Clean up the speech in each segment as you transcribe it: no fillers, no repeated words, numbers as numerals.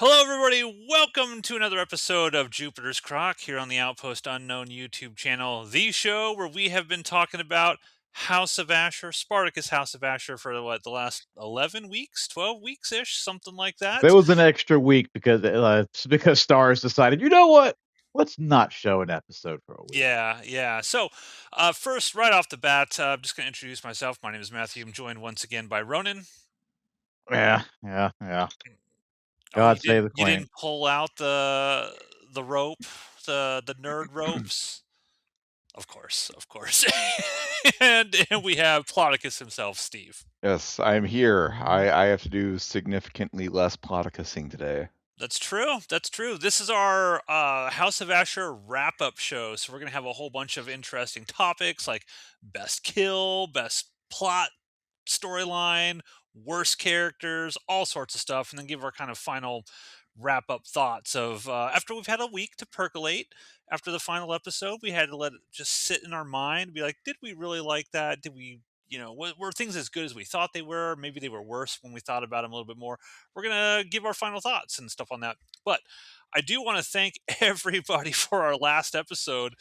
Hello, everybody. Welcome to another episode of Jupiter's Croc here on the Outpost Unknown YouTube channel, the show where we have been talking about House of Ashur, Spartacus House of Ashur for the last 11 weeks, 12 weeks ish, something like There that. was an extra week because Stars decided, you know what? Let's not show an episode for a week. Yeah. So, first, right off the bat, I'm just going to introduce myself. My name is Matthew. I'm joined once again by Ronan. Yeah. Oh, God you save didn't the you queen. didn't pull out the rope, the nerd ropes. Of course. and we have Plodicus himself, Steve. Yes, I'm here. I have to do significantly less podcasting today. That's true. That's true. This is our House of Ashur wrap-up show. So we're gonna have a whole bunch of interesting topics like best kill, best plot, storyline, worst characters, all sorts of stuff, and then give our kind of final wrap-up thoughts of after we've had a week to percolate. After the final episode, we had to let it just sit in our mind, be like, did we really like that? Did we, were things as good as we thought they were? Maybe they were worse when we thought about them a little bit more. We're gonna give our final thoughts and stuff on that. But I do want to thank everybody for our last episode.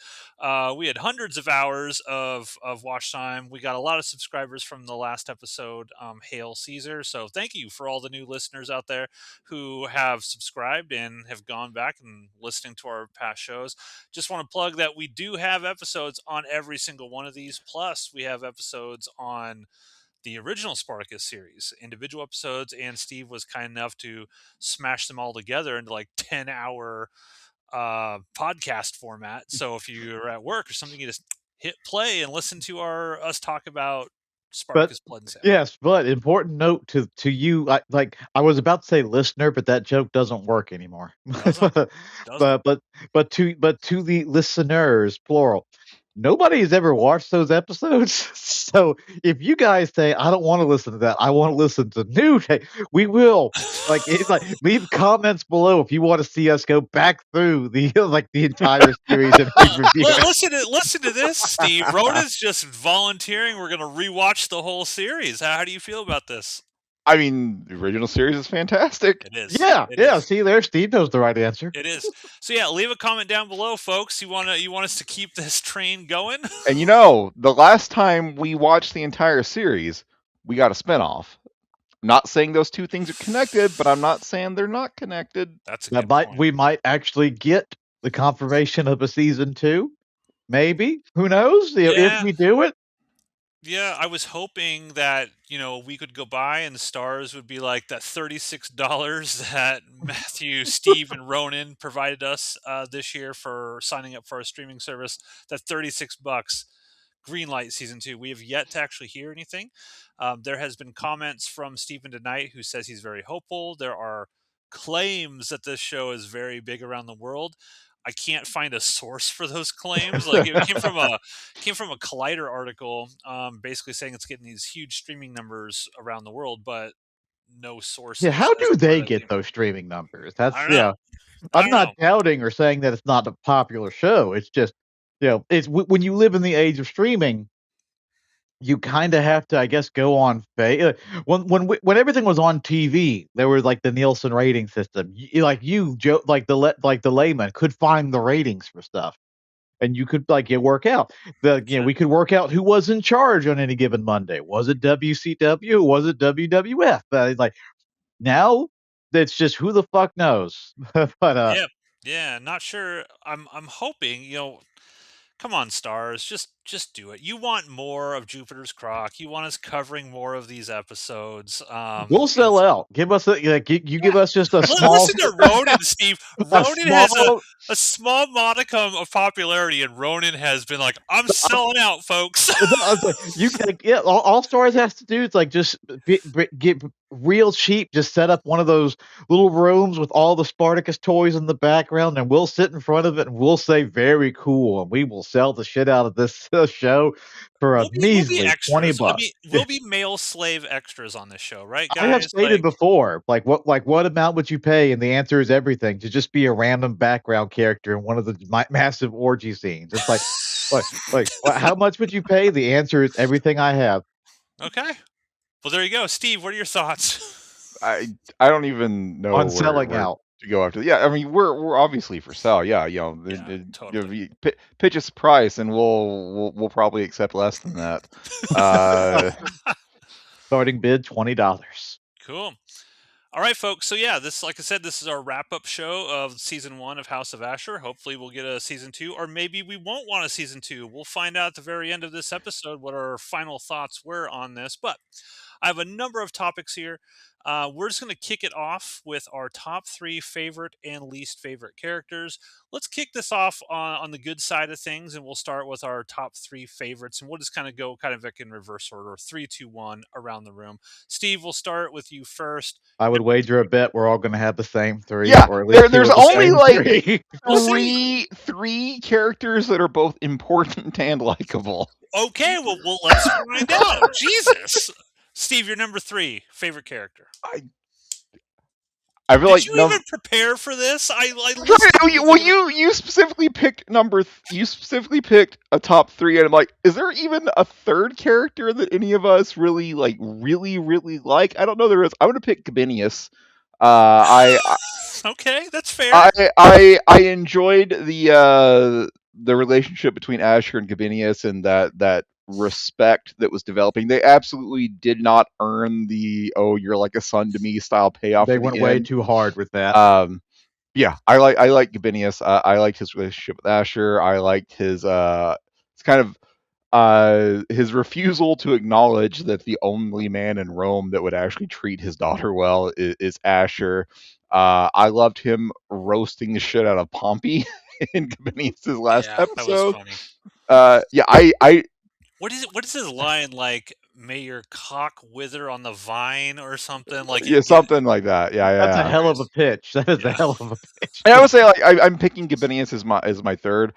We had hundreds of hours of watch time. We got a lot of subscribers from the last episode. Hail Caesar! So thank you for all the new listeners out there who have subscribed and have gone back and listening to our past shows. Just want to plug that we do have episodes on every single one of these. Plus, we have episodes on the original Spartacus series, individual episodes, and Steve was kind enough to smash them all together into like 10-hour podcast format. So if you're at work or something, you just hit play and listen to us talk about But Spartacus Blood and Sand. yes, but important note to you, I was about to say listener, but that joke doesn't work anymore. Doesn't but but but to the listeners, plural. Nobody has ever watched those episodes. So if you guys say, I don't want to listen to that, I want to listen to new, we will. It's like leave comments below if you want to see us go back through the the entire series and review it. Listen to this, Steve. Rhoda's just volunteering. We're going to rewatch the whole series. How do you feel about this? I mean, the original series is fantastic. It is. Yeah, It yeah. is. See there, Steve knows the right answer. It is. So yeah, leave a comment down below, folks. You want us to keep this train going? And the last time we watched the entire series, we got a spinoff. I'm not saying those two things are connected, but I'm not saying they're not connected. That's a good point. We might actually get the confirmation of a season 2. Maybe. Who knows? If we do it. Yeah, I was hoping that, we could go by and the stars would be like that $36 that Matthew, Steve, and Ronan provided us this year for signing up for our streaming service. That $36. Greenlight season 2. We have yet to actually hear anything. There has been comments from Stephen tonight who says he's very hopeful. There are claims that this show is very big around the world. I can't find a source for those claims. Like it came from a Collider article, basically saying it's getting these huge streaming numbers around the world, but no sources. Yeah, how as do to where they that get came from. those streaming numbers? That's I don't know. I I'm don't know. not doubting or saying that it's not a popular show. It's just, it's when you live in the age of streaming, you kind of have to, I guess, go on when everything was on TV, there was like the Nielsen rating system. Joe, like the layman could find the ratings for stuff, and you could work out we could work out who was in charge on any given Monday. Was it WCW? Was it WWF? Like now, it's just who the fuck knows. But Yeah, not sure. I'm hoping, come on, stars, just do it. You want more of Jupiter's Croc. You want us covering more of these episodes. we'll sell out. Give us give us just a small. Listen to Ronan, Steve. A Ronan has small, a small modicum of popularity, and Ronan has been like, "I'm selling out, folks." you can, yeah. All Stars has to do is just get real cheap. Just set up one of those little rooms with all the Spartacus toys in the background, and we'll sit in front of it and we'll say "very cool," and we will sell the shit out of this show for a We'll be measly $20. extras. We'll be male slave extras on this show, right, I have guys? stated before, what amount would you pay? And the answer is everything. To just be a random background character in one of the massive orgy scenes. It's how much would you pay? The answer is everything I have. Okay. Well, there you go, Steve. What are your thoughts? I don't even know On selling out. to go after. Yeah, I mean we're obviously for sale. Yeah, Yeah, totally. pitch us a price, and we'll probably accept less than that. Uh, Starting bid $20. Cool. All right, folks. So yeah, this, like I said, this is our wrap-up show of season 1 of House of Ashur. Hopefully, we'll get a season 2, or maybe we won't want a season 2. We'll find out at the very end of this episode what our final thoughts were on this. But I have a number of topics here. We're just going to kick it off with our top 3 favorite and least favorite characters. Let's kick this off on the good side of things, and we'll start with our top 3 favorites, and we'll just kind of go like in reverse order, 3, 2, 1 around the room. Steve, we'll start with you first. I would wager a bet we're all going to have the same 3, yeah, or at least 2 there's of the only same like 3. We'll see. three characters that are both important and likable. Okay, well, let's find out. Jesus, Steve, you're number 3 favorite character. I feel Did like you even prepare for this? I listened. well, you specifically picked you specifically picked a top 3, and I'm like, is there even a third character that any of us really like? I don't know. There is. I'm gonna pick Gabinius. I Okay, that's fair. I enjoyed the relationship between Asher and Gabinius, and that respect that was developing. They absolutely did not earn the "oh, you're like a son to me" style payoff. They at the went way end. too hard with that. Yeah, I like Gabinius. I liked his relationship with Asher. I liked his it's kind of his refusal to acknowledge that the only man in Rome that would actually treat his daughter well is Asher. I loved him roasting the shit out of Pompey in Gabinius's last Yeah, that was episode. funny. Yeah, I What is it? What is his line like? May your cock wither on the vine or something like yeah, something like that. Yeah, That's a yeah. hell of a pitch. That is a Yeah. hell of a pitch. And I would say like I'm picking Gabinius as my third.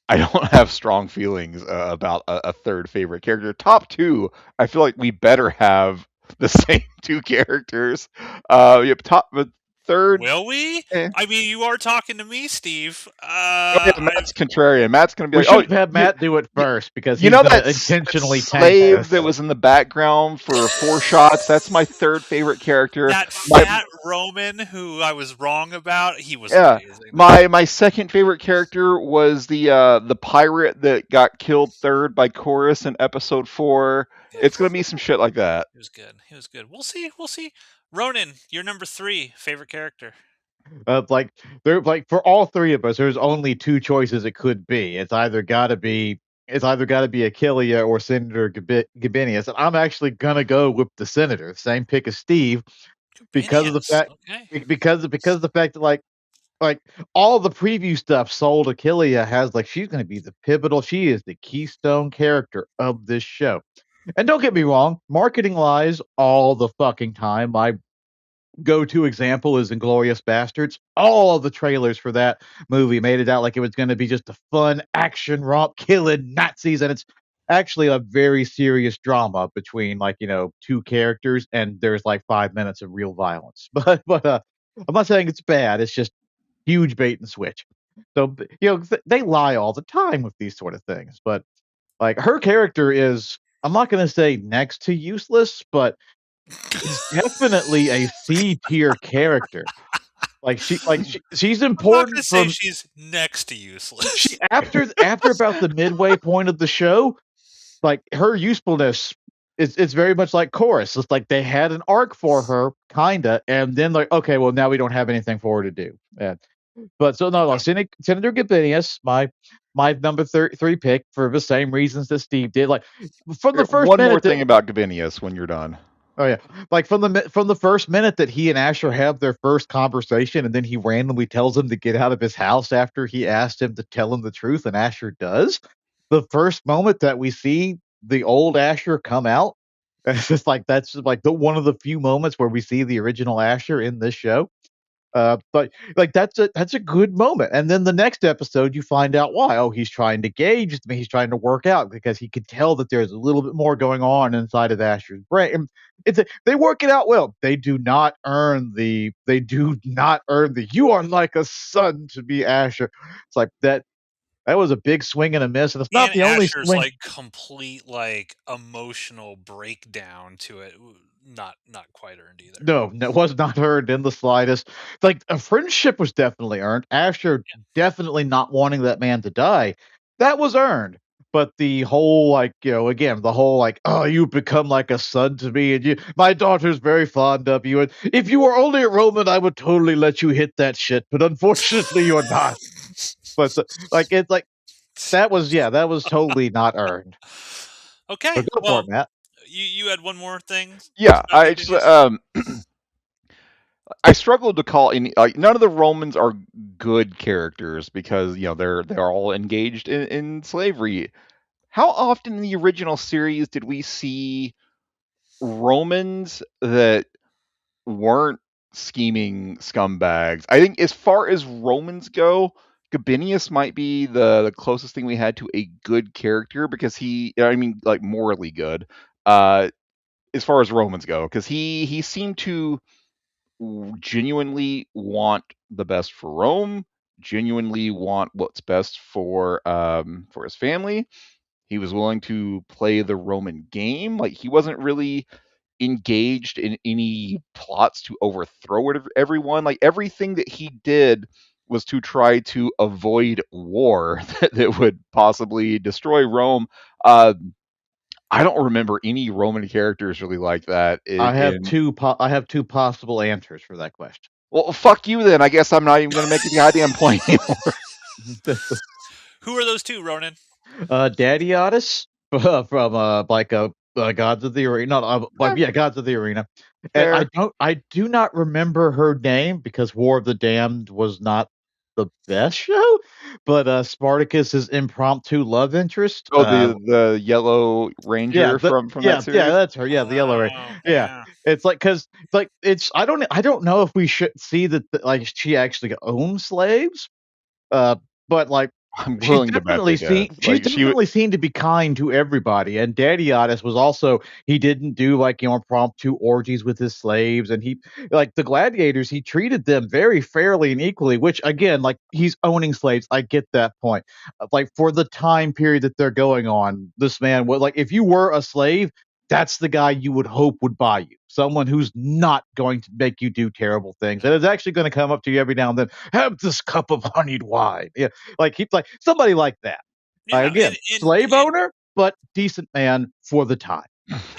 I don't have strong feelings about a third favorite character. Top 2, I feel like we better have the same 2 characters. Yep, but third. Will we? Eh. I mean, you are talking to me, Steve. Yeah, Matt's contrarian. Matt's gonna be We like, should have had Matt do it first because you he's know going that to intentionally tank slave this. that was in the background for 4 shots? That's my third favorite character. that fat Roman who I was wrong about. He was amazing. My second favorite character was the pirate that got killed third by Chorus in episode 4. Yeah. It's gonna be some shit like that. He was good. He was good. We'll see. We'll see. Ronan, you're number 3 favorite character. Like for all 3 of us, there's only 2 choices it could be. It's either got to be Achillea or Senator Gabinius, and I'm actually gonna go with the Senator. Same pick as Steve because of the fact because of the fact that like all the preview stuff sold Achillea has she's going to be the pivotal. She is the keystone character of this show. And don't get me wrong, marketing lies all the fucking time. My go-to example is Inglorious Bastards. All of the trailers for that movie made it out like it was going to be just a fun action romp killing Nazis, and it's actually a very serious drama between 2 characters, and there's 5 minutes of real violence. But I'm not saying it's bad. It's just huge bait and switch. So they lie all the time with these sort of things. But her character is, I'm not going to say next to useless, but is definitely a C tier character. She's important. I'm not going to say she's next to useless. After about the midway point of the show, her usefulness it's very much like Chorus. It's like they had an arc for her, kinda, and then okay, well now we don't have anything for her to do. But so no, Senator Gabinius, my number 3 pick for the same reasons that Steve did. From the first one more thing about Gabinius when you're done. Oh yeah, from the first minute that he and Asher have their first conversation, and then he randomly tells him to get out of his house after he asked him to tell him the truth, and Asher does. The first moment that we see the old Asher come out, it's just that's the one of the few moments where we see the original Asher in this show. But that's a good moment. And then the next episode, you find out why. Oh, he's trying to gauge me. He's trying to work out because he could tell that there's a little bit more going on inside of Asher's brain. They work it out well. They do not earn the. You are like a son to be Asher. It's like that. That was a big swing and a miss, and it's not the only Asher's swing. complete emotional breakdown to it. not quite earned either. No, that was not earned in the slightest. Like, a friendship was definitely earned. Asher definitely not wanting that man to die, that was earned. But the whole, like, again, the whole, like, "Oh, you've become like a son to me, and my daughter's very fond of you, and if you were only a Roman, I would totally let you hit that shit, but unfortunately, you're not." But, like, it's like, that was totally not earned. Okay, But go for well, it, Matt. you had one more thing Yeah, about Gabinius? I struggled to call any, like, none of the Romans are good characters because they're all engaged in slavery. How often in the original series did we see Romans that weren't scheming scumbags? I think as far as Romans go, Gabinius might be the closest thing we had to a good character because I mean, like, morally good, as far as Romans go, because he seemed to genuinely want the best for Rome, genuinely want what's best for his family. He was willing to play the Roman game. Like, he wasn't really engaged in any plots to overthrow everyone. Like, everything that he did was to try to avoid war that would possibly destroy Rome. Uh, I don't remember any Roman characters really like that in. I have 2 possible answers for that question. Well, fuck you then. I guess I'm not even going to make a goddamn point anymore. Who are those two, Ronan? Daddy Otis from like Gods of the Arena, Eh, Gods of the Arena, and fair. I do not remember her name because War of the Damned was not the best show, but Spartacus's impromptu love interest, Oh, the Yellow yeah, Ranger from that yeah, series. that's her, yeah, the yellow ray, Oh, yeah. yeah. It's like because like it's I don't know if we should see that like she actually owns slaves, uh, but like I'm willing to bet they did. she's Like, definitely seen to be kind to everybody, and Daddy Otis was also he didn't do, like, impromptu orgies with his slaves, and he like, the gladiators, he treated them very fairly and equally, which, again, like, he's owning slaves, I get that point. Like, for the time period that they're going on, this man would like, if you were a slave, that's the guy you would hope would buy you. Someone who's not going to make you do terrible things, and is actually gonna come up to you every now and then, "Have this cup of honeyed wine." Yeah. Like, he's like somebody like that. Yeah, Again, slave owner, but decent man for the time.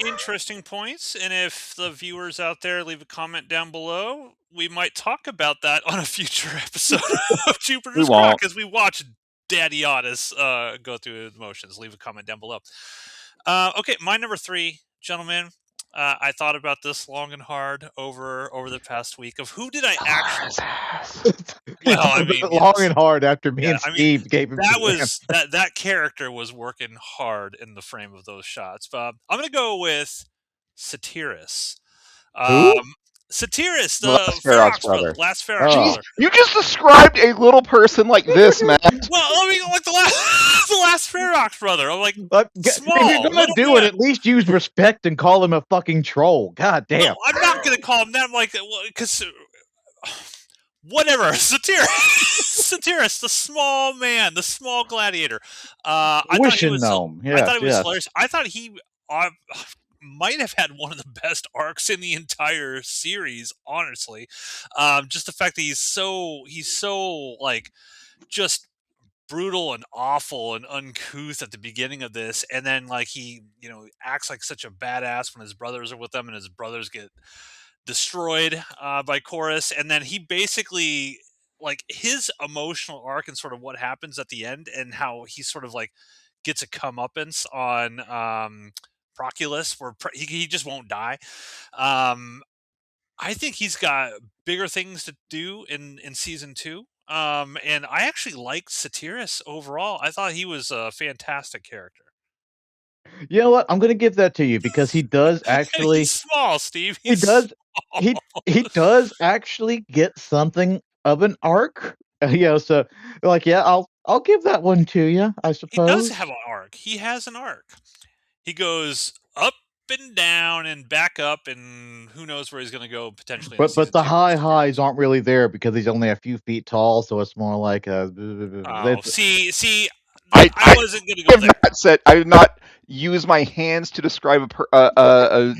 interesting points. And if the viewers out there leave a comment down below, we might talk about that on a future episode of we Jupiter's Croc won't. as we watch Daddy Otis go through the motions. Leave a comment down below. Okay, my number three, gentlemen. I thought about this long and hard over the past week of who did I actually. He Well, thought I about mean, it long yes, and hard after me yeah. and I mean, Steve gave him that his was answer. that character was working hard in the frame of those shots. But I'm gonna go with Satyrus. Who? Um, Satyrus, The the last Ferox Ferox brother, brother. last Ferox Jeez, Oh. brother. you just described a little person like this, Matt. Well, I mean, like the last, the last Ferox brother. I'm like If you're small, gonna little do it, man. at least use respect and call him a fucking troll. God No, damn. I'm not gonna call him that. I'm like, because whatever, Satyrus, Satyrus, the small man, the small gladiator. I thought he Wishing was, gnome. I Yes, thought he was yes. hilarious. I thought he uh, might have had one of the best arcs in the entire series. Honestly, just the fact that he's so like just brutal and awful and uncouth at the beginning of this, and then like he acts like such a badass when his brothers are with them and his brothers get destroyed by Chorus, and then he basically like his emotional arc and sort of what happens at the end and how he sort of like gets a comeuppance on Proculus, where he just won't die. Um, I think he's got bigger things to do in season two. And I actually liked Satyrus overall. I thought he was a fantastic character. You know what? I'm gonna give that to you because And he's small, Steve. he He's does small. he does actually get something of an arc. So like, yeah, I'll give that one to you, I He does suppose. have an arc. He has an arc. He goes up and down and back up, and who knows where he's going to go potentially in But season the two with high his highs brothers. aren't really there because he's only a few feet tall, so it's more like a Oh, it's see, but I wasn't going to go have there. not said. I did not use my hands to describe a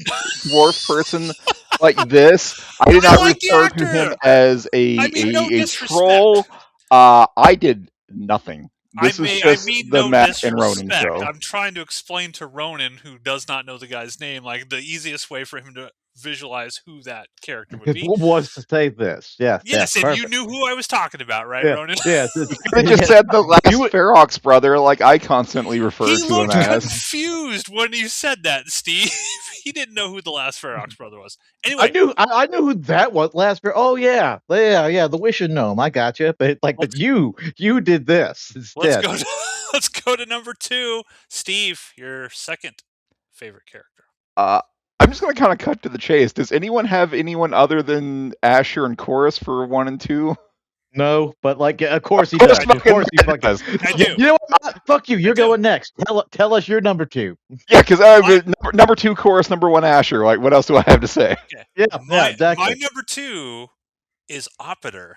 dwarf person like this. I did I not like the refer to him actor. as I mean, no a disrespect. troll. I did nothing. This is I just mean the no Matt and Ronan disrespect. show. I'm trying to explain to Ronan, who does not know the guy's name, like the easiest way for him to visualize who that character would It be. was to say this. Yes, yes, Yes, and you perfect. knew who I was talking about, right, Yeah, Ronan? yes, You could have just yes. said the You last would Ferox brother, like I constantly refer He to him looked as. confused when you said that, Steve. He didn't know who the last Ferox brother was. I Anyway, knew I knew who that was last year. Oh yeah, the wishing gnome. I got you. But let's you did this let's instead. go to let's go to number 2. Steve, your second favorite character. Uh, I'm just going to kind of cut to the chase. Does anyone have anyone other than Asher and Chorus for 1 and 2? No, but like of Of course he course, I does. do. Of fucking course he Matt fucking. does. I You, do. you know what? Fuck you. I You're do. going next. Tell us your number two. Yeah, because My number 2 Chorus, number 1 Asher. Like, what else do I have to say? okay. Yeah, My exactly. number 2 is Opiter.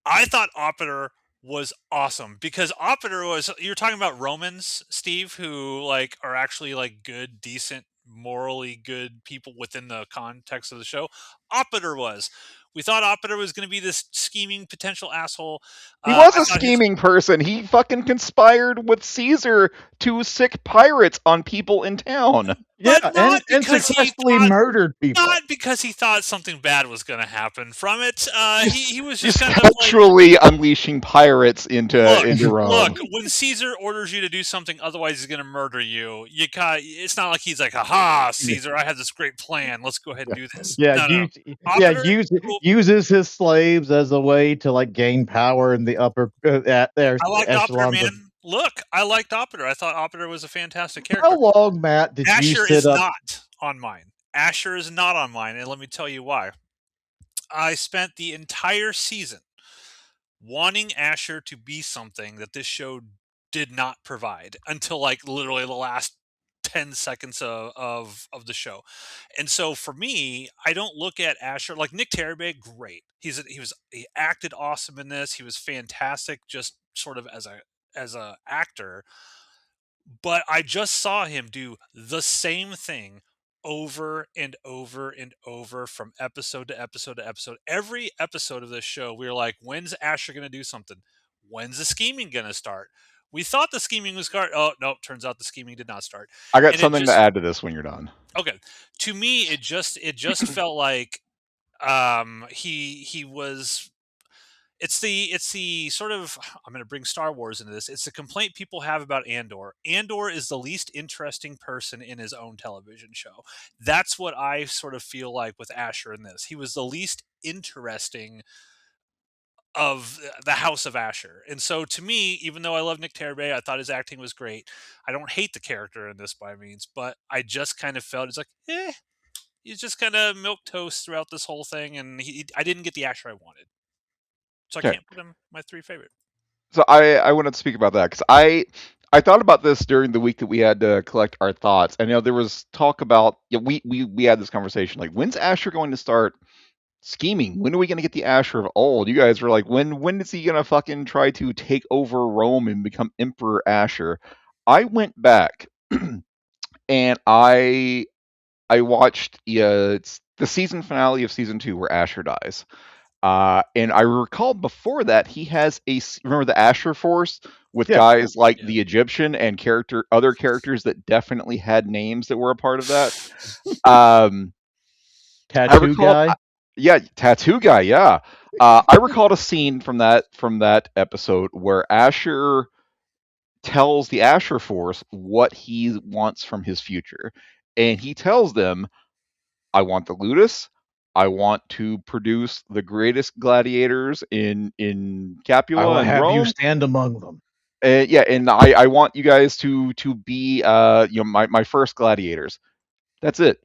I thought Opiter was awesome because Opiter was you're talking about Romans, Steve, who like are actually like good, decent, morally good people within the context of the show. Opiter was. We thought Opiter was going to be this scheming potential asshole. He was I a thought his scheming person. He fucking conspired with Caesar to sick pirates on people in town. Yeah, but not and because he successfully thought murdered people. not because he thought something bad was going to happen from it. He was just Just kind of like, casually unleashing pirates look, into look. Rome. When Caesar orders you to do something, otherwise he's going to murder you. It's not like he's like, "Aha, Yeah, Caesar! I have this great plan. Let's go ahead and do this." yeah, No, no, no. use yeah Opiter, use cool. uses his slaves as a way to like gain power in the upper at their I liked Opiter, echelons of. man. Look, I liked Opiter. I thought Opiter was a fantastic character. How long, Matt, did you Asher sit is up? not on mine. Asher is not on mine, and let me tell you why. I spent the entire season wanting Asher to be something that this show did not provide until like literally the last 10 seconds of the show. And so for me, I don't look at Asher like Nick Terabay, great. He acted awesome in this. He was fantastic just sort of as a actor, but I just saw him do the same thing over and over and over from episode to episode to episode. Every episode of this show, we were like, when's Asher going to do something? When's the scheming going to start? We thought the scheming was start. Oh, no, turns out the scheming did not start. I got And it something to just, add to this when you're done. okay. To me, it just felt like he was it's the sort of I'm going to bring Star Wars into this. It's the complaint people have about Andor. Andor is the least interesting person in his own television show. That's what I sort of feel like with Asher in this. He was the least interesting of the House of Ashur. And so to me, even though I love Nick Terabay, I thought his acting was great. I don't hate the character in this by means, but I just kind of felt it's like, he's just kind of milk toast throughout this whole thing, and I didn't get the Asher I wanted. So I Okay. can't put him my 3 favorite. So I wanted to speak about that because I thought about this during the week that we had to collect our thoughts. And there was talk about we had this conversation like when's Asher going to start scheming? When are we going to get the Asher of old? You guys were like when is he going to fucking try to take over Rome and become Emperor Asher? I went back and I watched it's the season finale of season 2 where Asher dies. And I recall before that he has remember the Asher Force with Yeah, guys like Yeah. the Egyptian and other characters that definitely had names that were a part of that. Um, I tattoo recall, guy. yeah, tattoo guy, yeah. I recalled a scene from that episode where Asher tells the Asher Force what he wants from his future, and he tells them I want the Ludus. I want to produce the greatest gladiators in I Capua will and have you Rome. stand among them. Yeah, and I want you guys to be my first gladiators. That's it.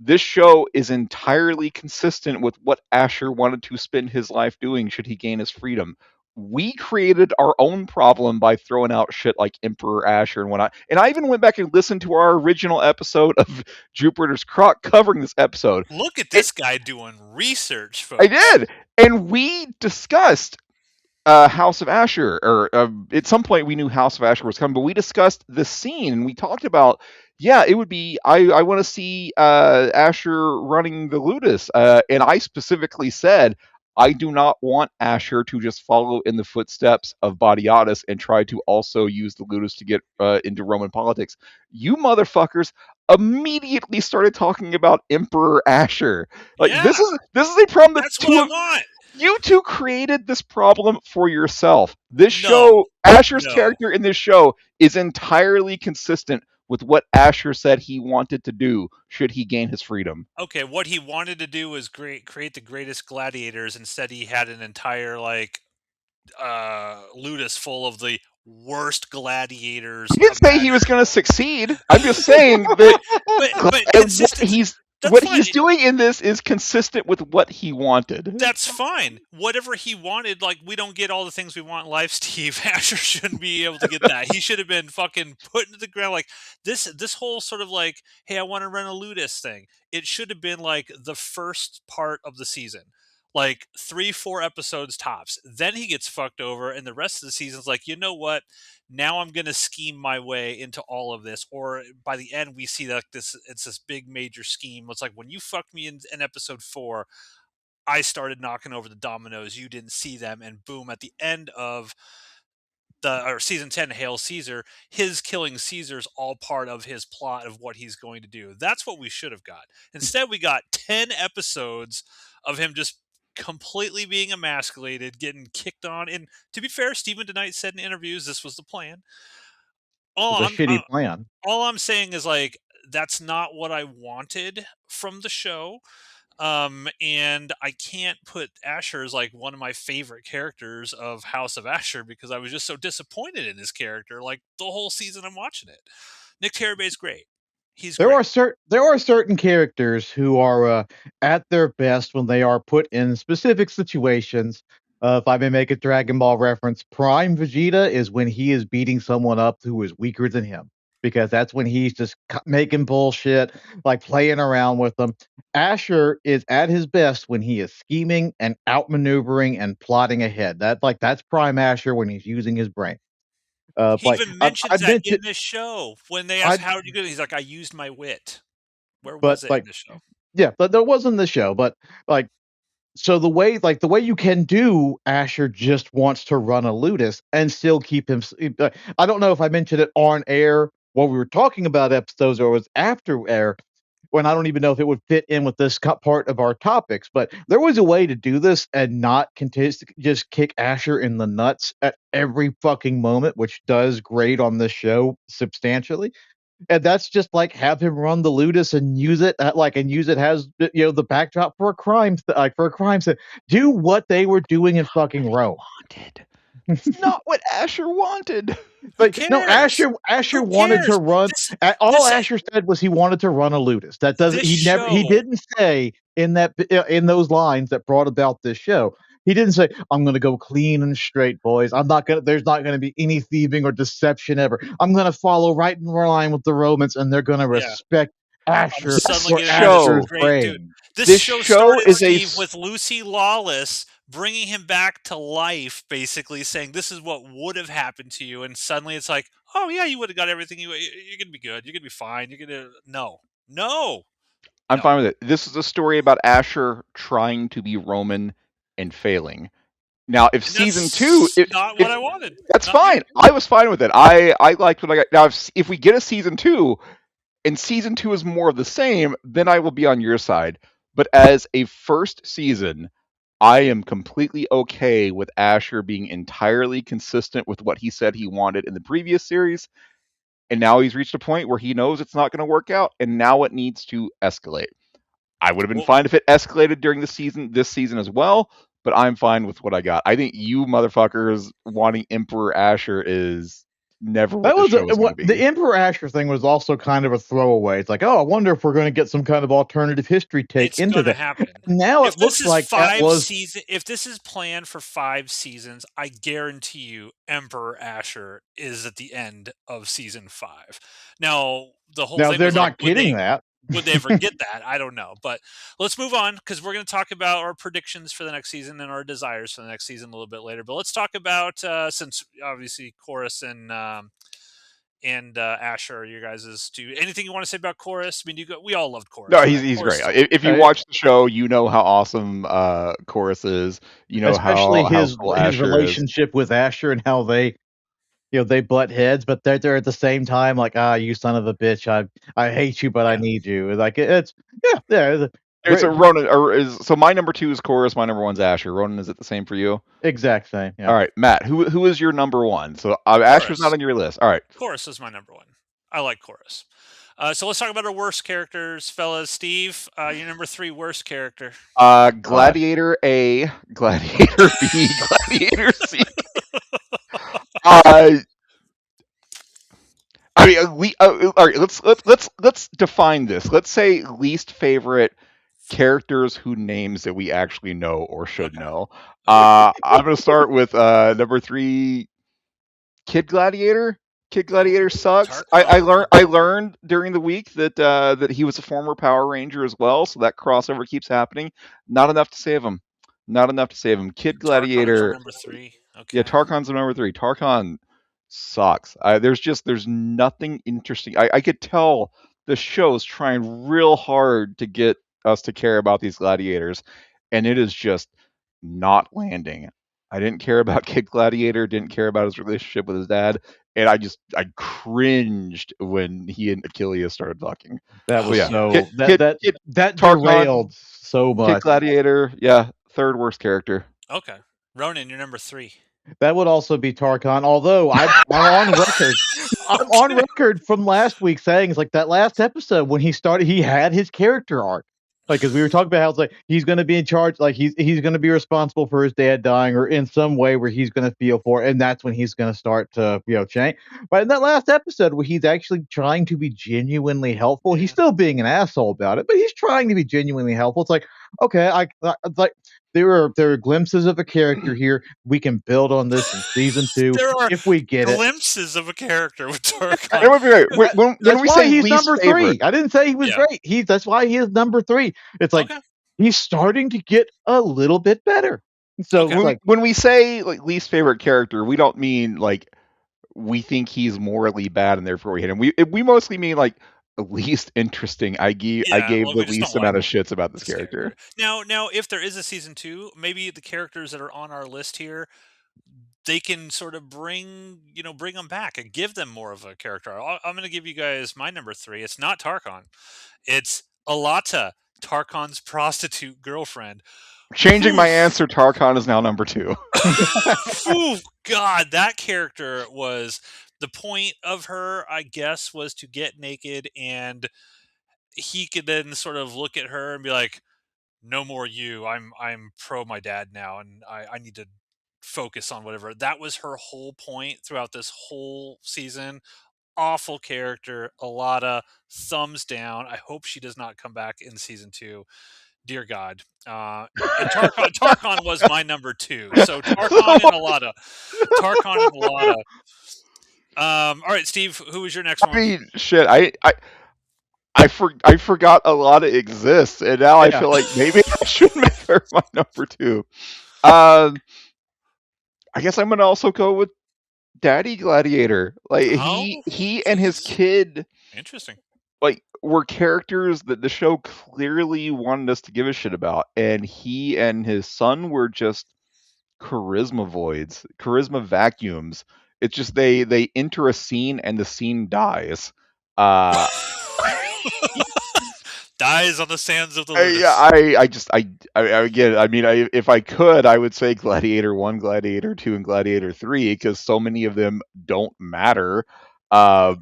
This show is entirely consistent with what Asher wanted to spend his life doing should he gain his freedom. We created our own problem by throwing out shit like Emperor Asher and whatnot. And I even went back and listened to our original episode of Jupiter's Croc covering this episode. Look at this guy doing research, I folks. did. And we discussed House of Ashur, or at some point we knew House of Ashur was coming, but we discussed the scene and we talked about, yeah, it would be. I want to see Ashur running the Ludus, and I specifically said I do not want Ashur to just follow in the footsteps of Batiatus and try to also use the Ludus to get into Roman politics. You motherfuckers immediately started talking about Emperor Ashur. Like Yeah, this is a problem that that's what I want. you two created this problem for yourself. This No, show, Asher's no. character in this show is entirely consistent with what Asher said he wanted to do should he gain his freedom. Okay, what he wanted to do was create the greatest gladiators. Instead, he had an entire like ludus full of the worst gladiators I didn't say he was going to imaginable. succeed. I'm just saying But that but what consistency. That's what fine. he's doing in this is consistent with what he wanted. That's fine. Whatever he wanted, like we don't get all the things we want in life, Steve. Asher shouldn't be able to get that. He should have been fucking put into the ground like this whole sort of like, hey, I want to run a ludus thing. It should have been like the first part of the season. Like 3, 4 episodes tops. Then he gets fucked over, and the rest of the season's like, you know what? Now I'm gonna scheme my way into all of this. Or by the end, we see that it's this big major scheme. It's like when you fucked me in episode 4, I started knocking over the dominoes. You didn't see them, and boom! At the end of season 10, Hail Caesar, his killing Caesar's all part of his plot of what he's going to do. That's what we should have got. Instead, we got 10 episodes of him just completely being emasculated, getting kicked on. And to be fair, Stephen DeKnight said in interviews this was the plan. It All was a I'm shitty plan. all I'm saying is like that's not what I wanted from the show. And I can't put Asher as like one of my favorite characters of House of Asher because I was just so disappointed in his character. Like the whole season, I'm watching it. Nick Tarabay's great. He's great. There are certain characters who are at their best when they are put in specific situations. If I may make a Dragon Ball reference, Prime Vegeta is when he is beating someone up who is weaker than him, because that's when he's just making bullshit, like playing around with them. Asher is at his best when he is scheming and outmaneuvering and plotting ahead. That's Prime Asher when he's using his brain. He even mentions I'd that mention in this show when they ask I how did you do it? He's like, I used my wit. Where but was it in like the show? yeah, but there wasn't the show, but like so the way you can do Asher just wants to run a Ludus and still keep him. I don't know if I mentioned it on air while we were talking about episodes or it was after air when I don't even know if it would fit in with this part of our topics. But there was a way to do this and not just kick Asher in the nuts at every fucking moment, which does great on this show substantially. And that's just like have him run the Ludus and use it and use it as the backdrop for a crime scene. Do what they were doing in fucking Rome. Wanted. It's not what Asher wanted. Who Like no, cares? Asher Who wanted to cares? run. This All this Asher said was he wanted to run a Ludus. That doesn't. this He show didn't say in those lines that brought about this show. He didn't say I'm going to go clean and straight, boys. I'm not gonna. There's not going to be any thieving or deception ever. I'm going to follow right in line with the Romans, and they're going to yeah. respect I'm Asher suddenly This for getting into this Asher's show, great dude. reign. This this show show started, is a Steve, with Lucy Lawless bringing him back to life, basically saying this is what would have happened to you, and suddenly it's like, oh yeah, you would have got everything. You're gonna be good. You're gonna be fine. You're gonna no, no, I'm no, fine with it. This is a story about Asher trying to be Roman and failing. Now, if and season two, that's not what if I wanted. that's Not fine, me. I was fine with it. I liked what I got. Now, if we get a season two, and season two is more of the same, then I will be on your side. But as a first season, I am completely okay with Asher being entirely consistent with what he said he wanted in the previous series. And now he's reached a point where he knows it's not going to work out, and now it needs to escalate. I would have been Well, fine if it escalated during this season as well, but I'm fine with what I got. I think you motherfuckers wanting Emperor Asher is never what That the was show is going to what the be. Emperor Asher thing was also kind of a throwaway. It's like, oh, I wonder if we're going to get some kind of alternative history take it's into gonna that. happen. And now If it this looks is like that was if this is planned for 5 seasons, I guarantee you Emperor Asher is at the end of season 5. Now, the whole now thing they're was like not getting that. would they ever get that? I don't know. But let's move on because we're going to talk about our predictions for the next season and our desires for the next season a little bit later. But let's talk about since obviously Chorus and Asher, you guys do anything you want to say about Chorus? I mean, we all loved No, Chorus, right? he's Chorus great. is a If you Yeah. watch the show, you know how awesome Chorus is. You know Especially how his cool his Asher is. relationship with Asher and how they, they butt heads, but they're at the same time like, "Ah, you son of a bitch, I hate you, but I yeah. need you." Like, it's yeah, it's a It's great a Ronan, or is so my number two is Chorus, my number one's Asher. Ronan, is it the same for you? exact same, All yeah. right, Matt, who is your number one? So Asher's not Chorus. on your list. All right, Chorus is my number one. I like Chorus. So let's talk about our worst characters, fellas. Steve, your number three worst character. Gosh. Gladiator A, Gladiator B, Gladiator C. Uh, I mean, all right. Let's define this. Let's say least favorite characters who names that we actually know or should Okay. know. Okay. I'm gonna start with number three, Kid Gladiator. Kid Gladiator Oh, sucks. Tarkon. I learned during the week that that he was a former Power Ranger as well, so that crossover keeps happening. Not enough to save him. Not enough to save him. Kid Tarkon is your Gladiator. number three. Yeah, Okay. Tarkon's the number three. Tarkon sucks. There's nothing interesting. I could tell the show's trying real hard to get us to care about these gladiators, and it is just not landing. I didn't care about Kid Gladiator, didn't care about his relationship with his dad, and I cringed when he and Achilles started talking. That So was yeah, Yeah. so that Tarkon, derailed so Kid much. Gladiator, yeah, third worst character. Okay. Ronan, you're number three. That would also be Tarkon, although I'm on record. I'm I'm on kidding. record from last week saying it's like that last episode when he started, he had his character arc. Like, because we were talking about how it's like he's going to be in charge, like he's going to be responsible for his dad dying, or in some way where he's going to feel for it, and that's when he's going to start to change. But in that last episode where he's actually trying to be genuinely helpful, he's Yeah. still being an asshole about it, but he's trying to be genuinely helpful. It's like, okay, it's like there are glimpses of a character here. We can build on this in season two There are if we get it. glimpses of a character with It Tarkon. would be great. That When that's we why say he's least number favorite, 3. I didn't say he was Yeah. great. That's why he is number 3. It's like Okay. he's starting to get a little bit better. So Okay. it's like, when we say like least favorite character, we don't mean like we think he's morally bad and therefore we hate him. We mostly mean like least interesting. I Yeah. gave Well, the we just don't least like amount of shits about this this character. character. Now, if there is a season two, maybe the characters that are on our list here, they can sort of bring them back and give them more of a character. I'm going to give you guys my number three. It's not Tarkon. It's Alata, Tarkon's prostitute girlfriend. Changing my Oof. answer, Tarkon is now number two. Ooh, God, that character was the point of her, I guess, was to get naked and he could then sort of look at her and be like, no more you. I'm pro my dad now and I need to focus on whatever. That was her whole point throughout this whole season. Awful character, a lot of thumbs down. I hope she does not come back in season two. Dear God. And Tarkon was my number two. So Tarkon and Alada. Tarkon and Alada. All right, Steve, who was your next I one? mean, shit. I forgot a lot of exists, and now I yeah. feel like maybe I should make her my number two. Um, I guess I'm gonna also go with Daddy Gladiator. Like Oh, he and his jeez. kid Interesting. like were characters that the show clearly wanted us to give a shit about, and he and his son were just charisma voids, charisma vacuums. It's just they enter a scene and the scene dies. Uh, Dies on the sands of the yeah, Ludus. again, I mean, if I could, I would say Gladiator One, Gladiator Two, and Gladiator Three because so many of them don't matter. Uh,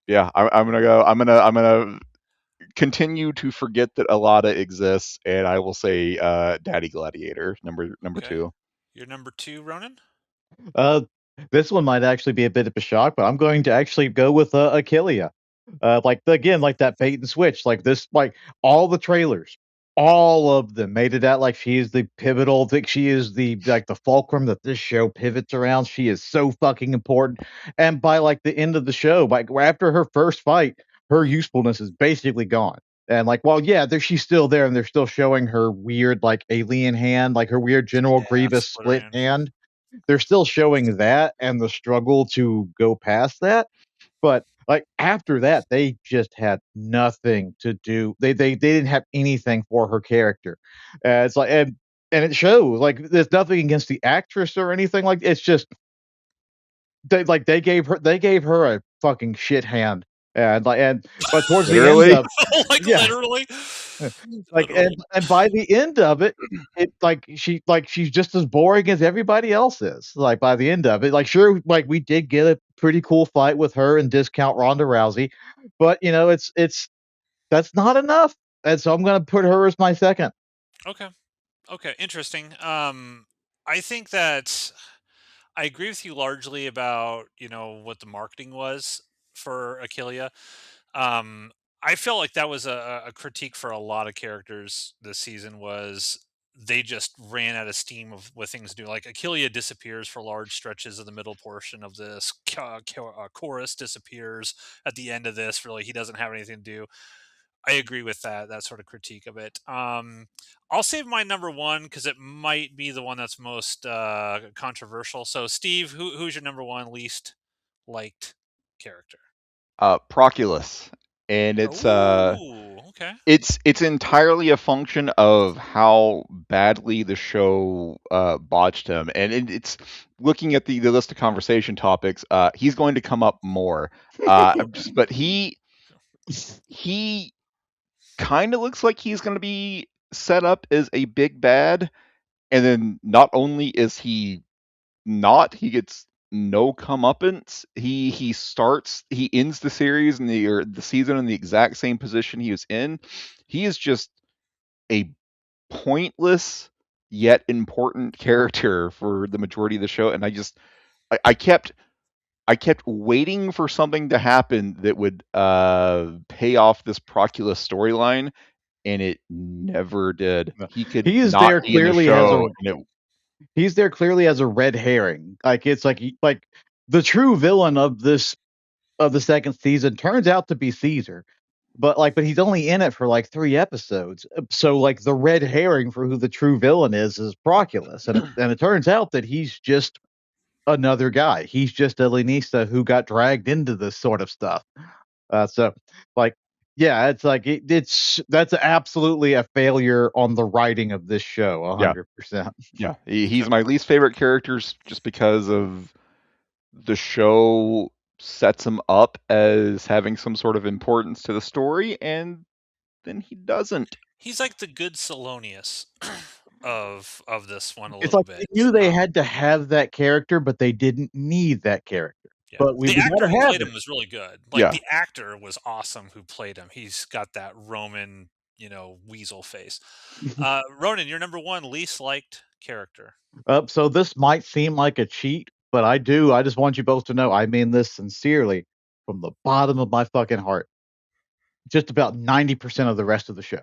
yeah, I'm gonna go. I'm gonna continue to forget that Alada exists, and I will say Daddy Gladiator number Okay. two. Your number two, Ronan? Uh, this one might actually be a bit of a shock, but I'm going to actually go with Achillea. Again, like that bait and switch, like this, like all the trailers, all of them made it out like she is the pivotal, that she is the fulcrum that this show pivots around. She is so fucking important. And by like the end of the show, like after her first fight, her usefulness is basically gone. And like, well, yeah, she's still there, and they're still showing her weird like alien hand, like her weird General Yeah, Grievous split split hand. hand. They're still showing that and the struggle to go past that. But like after that, they just had nothing to do. They didn't have anything for her character. It's like and it shows. Like there's nothing against the actress or anything like. It's just they gave her a fucking shit hand. And but towards the end Literally. of Like yeah, literally, like literally. and by the end of it, she's just as boring as everybody else is. Like by the end of it, like sure, like we did get a pretty cool fight with her and discount Ronda Rousey, but it's that's not enough. And so I'm gonna put her as my second. Okay. Okay. Interesting. I think that I agree with you largely about what the marketing was for Achilea. Um, I felt like that was a critique for a lot of characters this season was they just ran out of steam with things to do. Like Achilea disappears for large stretches of the middle portion of this. Chorus disappears at the end of this. Really, he doesn't have anything to do. I agree with that sort of critique of it. I'll save my number one because it might be the one that's most controversial. So, Steve, who's your number one least liked character? Proculus, and Oh, okay. it's entirely a function of how badly the show botched him, and it's looking at the list of conversation topics. He's going to come up more, but he kind of looks like he's going to be set up as a big bad, and then not only is he not, he gets no comeuppance. He ends the series and the season in the exact same position he was in. He is just a pointless yet important character for the majority of the show, and I kept waiting for something to happen that would pay off this Proculus storyline, and it never did. No. He could He is not there be in the clearly as a show, and it he's there clearly as a red herring. Like it's like the true villain of the second season turns out to be Caesar. But he's only in it for like 3 episodes. So like the red herring for who the true villain is Proculus, and it turns out that he's just another guy. He's just a Lenista who got dragged into this sort of stuff. So like yeah, it's like it's that's absolutely a failure on the writing of this show, yeah, 100%. yeah. Okay. He's my least favorite characters just because of the show sets him up as having some sort of importance to the story, and then he doesn't. He's like the good Salonius of this one a It's little like they bit. knew they had to have that character, but they didn't need that character. Yeah. But we The gotta actor who have played it. him was really good. Like Yeah. the actor was awesome who played him. He's got that Roman, weasel face. Ronan, your number one least liked character. So this might seem like a cheat, but I just want you both to know I mean this sincerely from the bottom of my fucking heart. Just about 90% of the rest of the show.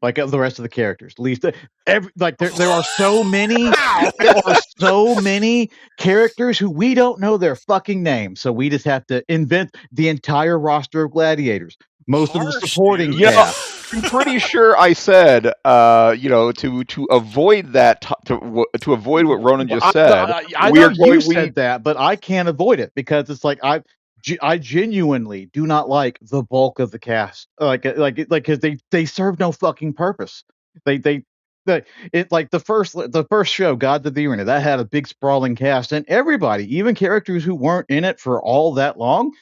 Like of the rest of the characters. At least there are so many Wow. there are so many characters who we don't know their fucking names. So we just have to invent the entire roster of gladiators. Most of the Harsh, supporting dude. You know, cast. I'm pretty sure I said, to avoid that, to avoid what Ronan just said, I we know are you going. We said that, but I can't avoid it because it's like I genuinely do not like the bulk of the cast. Because they serve no fucking purpose. They the it like the first show, Gods of the Arena, that had a big sprawling cast, and everybody, even characters who weren't in it for all that long,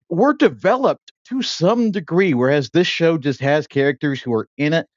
were developed to some degree. Whereas this show just has characters who are in it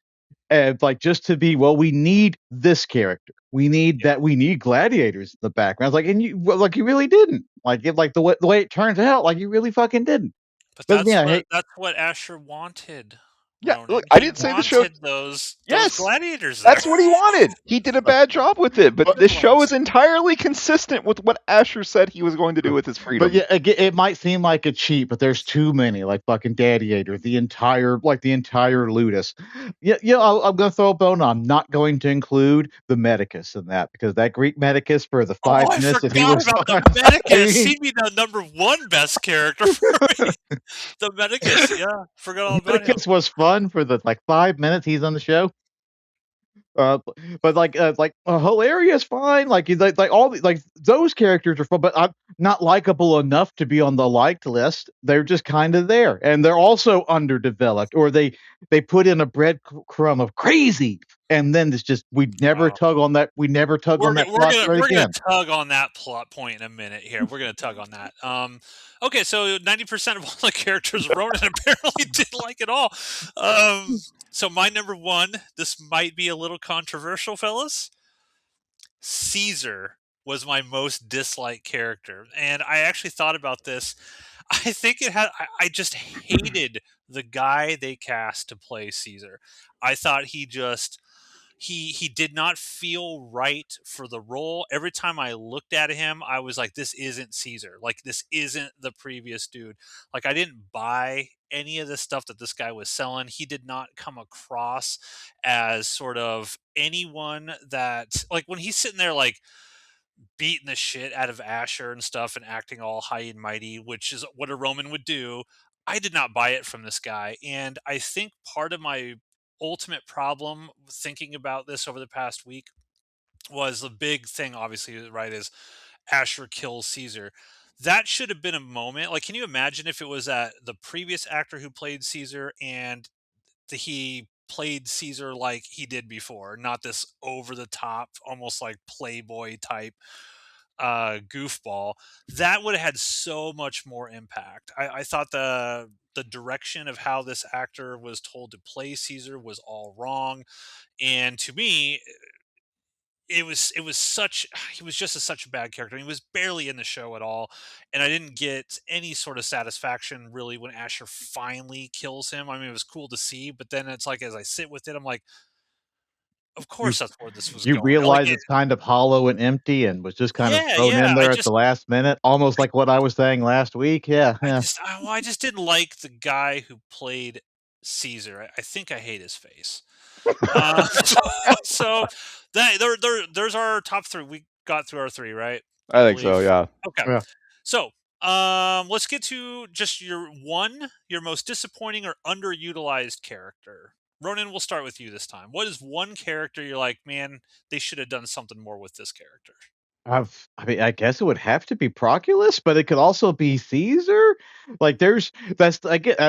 and like just to be well, we need this character. We need Yeah. that. We need gladiators in the background. It's like, and you really didn't like the way it turns out. Like you really fucking didn't. But Doesn't mean I hate. that's what Asher wanted, Yeah, look, Ronan. I He didn't say the show. wanted those Yes, gladiators there. that's what he wanted. He did a bad job with it, but But this show is entirely consistent with what Asher said he was going to do with his freedom. But yeah, again, it might seem like a cheat, but there's too many, like fucking Gladiator, the entire Ludus. Yeah. I'm gonna throw a bone. I'm not going to include the Medicus in that because that Greek Medicus for the Oh, 5 minutes that he I was forgot the on Medicus. screen, He'd be the number one best character for me. The Medicus, yeah. Forgot all about him. Medicus was fun for the like 5 minutes he's on the show. Uh, but like Hilarious fine. Like he's like all like those characters are fun, but I'm not likable enough to be on the liked list. They're just kind of there, and they're also underdeveloped, or they put in a breadcrumb of crazy, and then it's just we never Oh. tug on that. We never tug on that plot thread We're gonna again. tug on that plot point in a minute here. We're gonna tug on that. Okay, so 90% of all the characters Ronan apparently didn't like at all. So my number one, this might be a little controversial, fellas. Caesar was my most disliked character, and I actually thought about this. I think it had. I just hated the guy they cast to play Caesar. I thought he did not feel right for the role. Every time I looked at him, I was like, this isn't Caesar. Like, this isn't the previous dude. Like, I didn't buy any of the stuff that this guy was selling. He did not come across as sort of anyone that, like, when he's sitting there, like, beating the shit out of Asher and stuff and acting all high and mighty, which is what a Roman would do. I did not buy it from this guy. And I think part of my ultimate problem thinking about this over the past week was the big thing, obviously, right, is Asher kills Caesar. That should have been a moment. Like, can you imagine if it was the previous actor who played Caesar and he played Caesar like he did before, not this over the top, almost like Playboy type goofball? That would have had so much more impact. I thought the direction of how this actor was told to play Caesar was all wrong, and to me, it was such he was just such a bad character. He was barely in the show at all, and I didn't get any sort of satisfaction really when Asher finally kills him. I mean, it was cool to see, but then it's like as I sit with it, I'm like, of You course that's where this was you going. Like, realize it's kind of hollow and empty, and was just kind of yeah, thrown yeah. in there at the last minute, almost like what I was saying last week. Yeah, yeah. I just didn't like the guy who played Caesar. I think I hate his face. Uh, so there's our top three. We got through our three, right? I I think so. believe. Yeah. Okay. Yeah. So let's get to just your most disappointing or underutilized character. Ronan, we'll start with you this time. What is one character you're like, man, they should have done something more with this character? I mean, I guess it would have to be Proculus, but it could also be Caesar. Like, that's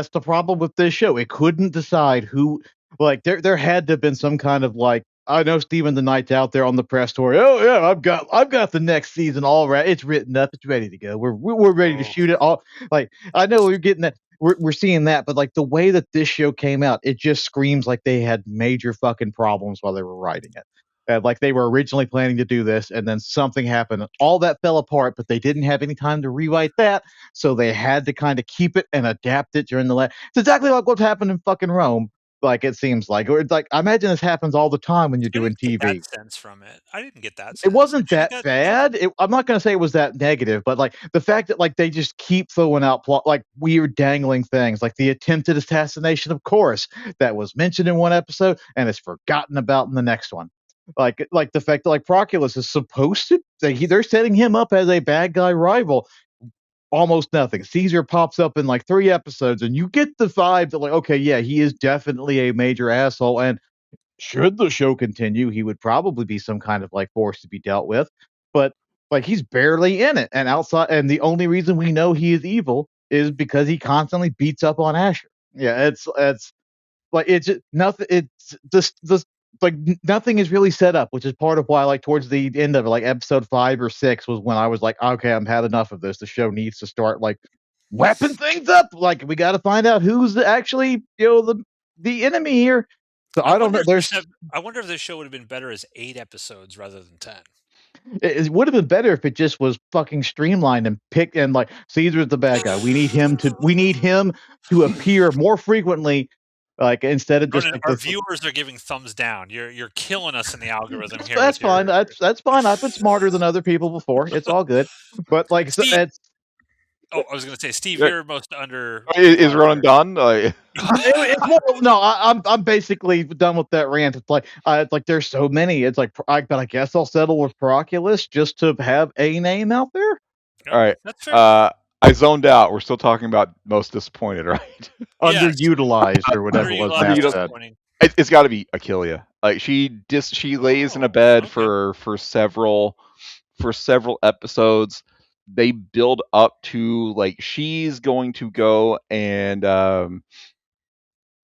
the problem with this show. It couldn't decide who. Like, there had to have been some kind of like. I know Stephen the Knight's out there on the press tour. Oh yeah, I've got the next season all right. It's written up. It's ready to go. We're ready to Oh, shoot it all. Like, I know we're getting that. We're seeing that, but like the way that this show came out, it just screams like they had major fucking problems while they were writing it. Like they were originally planning to do this, and then something happened. All that fell apart, but they didn't have any time to rewrite that, so they had to kind of keep it and adapt it during the last. It's exactly like what happened in fucking Rome. Like it seems like, or it's like I imagine this happens all the time when you're I doing didn't get that TV. sense from it. I didn't get that It sense. wasn't Maybe you that got yeah. bad. I'm not gonna say it was that negative, but like the fact that like they just keep throwing out plot like weird dangling things, like the attempted assassination, of course, that was mentioned in one episode and is forgotten about in the next one. Like the fact that like Proculus is supposed to they're setting him up as a bad guy rival. Almost nothing. Caesar pops up in like 3 episodes, and you get the vibe that like, okay, yeah, he is definitely a major asshole, and should the show continue, he would probably be some kind of like force to be dealt with. But like he's barely in it, and outside, and the only reason we know he is evil is because he constantly beats up on Asher. Yeah, it's like it's just nothing. It's just this like nothing is really set up, which is part of why like towards the end of it, like episode 5 or 6 was when I was like, okay, I'm had enough of this. The show needs to start like wrapping things up. Like we got to find out who's actually the enemy here. So I I don't wonder know. if There's I wonder if this show would have been better as 8 episodes rather than 10. it would have been better if it just was fucking streamlined and picked and like Caesar's the bad guy. We need him to appear more frequently, like instead of just Ronan, like our the. viewers are giving thumbs down. You're killing us in the algorithm here That's with fine. your That's fine. I've been smarter than other people before. It's all good. But like so Steve. it's Oh, I was going to say, Steve, Yeah, you're most under is utilized Ronan character. done? Like, it's more no. I'm basically done with that rant. It's like there's so many. It's like but I guess I'll settle with Proculus just to have a name out there. all Okay, right. that's fair. I zoned out. We're still talking about most disappointed, right? Yes, Underutilized or whatever it was Matt underutilized, said. disappointing. It's got to be Achillia. Like she lays in a Oh, bed okay. for several episodes. They build up to like she's going to go and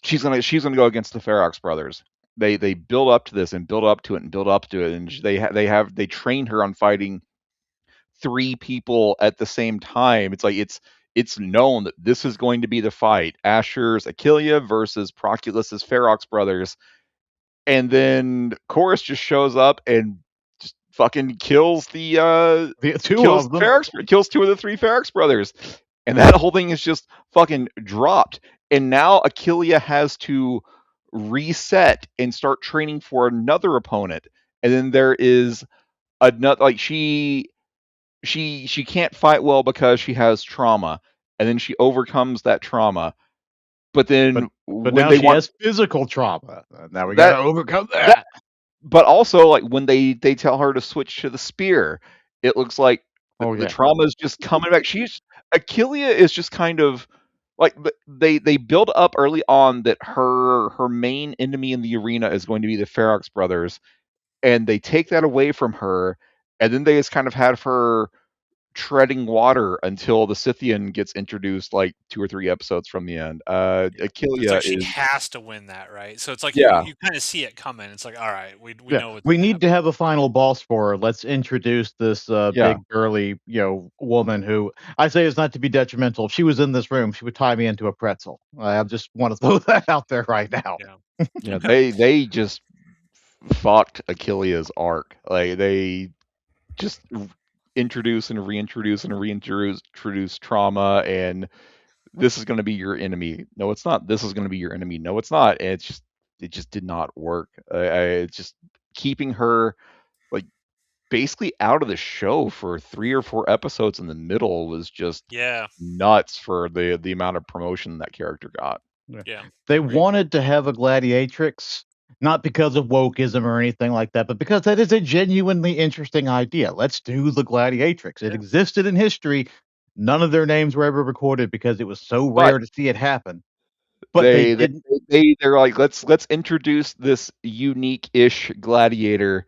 she's gonna go against the Ferox brothers. They build up to this and build up to it and build up to it, and they train her on fighting three people at the same time. It's known that this is going to be the fight: Ashur's Achillia versus Proculus's Ferox brothers. And then Chorus just shows up and just fucking kills The two of them. kills two of the three Ferox brothers, and that whole thing is just fucking dropped. And now Achillia has to reset and start training for another opponent. And then there is another, like she can't fight well because she has trauma, and then she overcomes that trauma. But But then but when now they she want has physical trauma. Now we got to that overcome that that. but also like when they tell her to switch to the spear, it looks like Oh the yeah. trauma is just coming back. She's Achillia is just kind of like they build up early on that her main enemy in the arena is going to be the Ferox brothers, and they take that away from her, and then they just kind of have her treading water until the Scythian gets introduced like two or three episodes from the end. Yeah. It's Achillia like she is has to win that, right? So it's like you yeah you kind of see it coming. It's like, all right, we Yeah, know what's we gonna need to happen. have a final boss for her. Let's introduce this yeah. big burly, woman who I say is not to be detrimental. If she was in this room, she would tie me into a pretzel. I just want to throw that out there right now. Yeah. Yeah, Okay. they just fucked Achillia's arc. Like they just introduce and reintroduce trauma, and this is going to be your enemy. No, it's not. This is going to be your enemy. No, it's not. And it just did not work. It's just keeping her like basically out of the show for 3 or 4 episodes in the middle was just Yeah. nuts for the amount of promotion that character got. Yeah. Yeah. They Agreed. wanted to have a gladiatrix, not because of wokeism or anything like that, but because that is a genuinely interesting idea. Let's do the gladiatrix. It Yeah. existed in history. None of their names were ever recorded because it was so But rare to see it happen. But they they they didn't. they're like let's introduce this unique-ish gladiator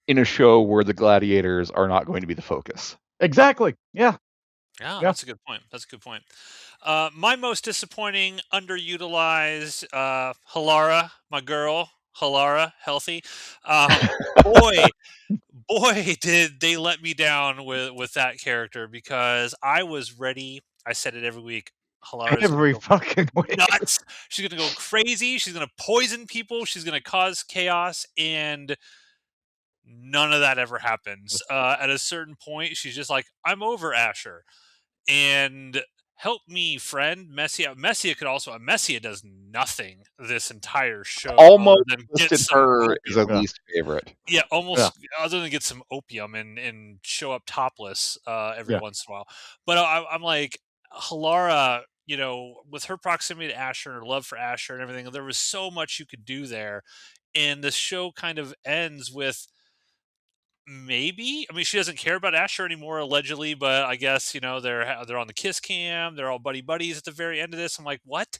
in a show where the gladiators are not going to be the focus. Exactly. Yeah. Yeah, Yeah. that's a good point. That's a good point. My most disappointing, underutilized, Halara, my girl, Halara, healthy. Boy, boy, did they let me down with that character because I was ready. I said it every week. Halara is going to Every go fucking week. nuts. She's going to go crazy. She's going to poison people. She's going to cause chaos, and none of that ever happens. At a certain point, she's just like, "I'm over Asher." And help me, friend. Messia could also. Messia does nothing this entire show other Almost than get listed some her as a opium. Yeah. least favorite. Yeah, Yeah. almost other than get some opium and show up topless every Yeah. once in a while. But I'm like Halara, with her proximity to Asher and her love for Asher and everything. There was so much you could do there, and the show kind of ends with maybe. I mean, she doesn't care about Asher anymore, allegedly, but I guess they're on the kiss cam. They're all buddy buddies at the very end of this. I'm like, what?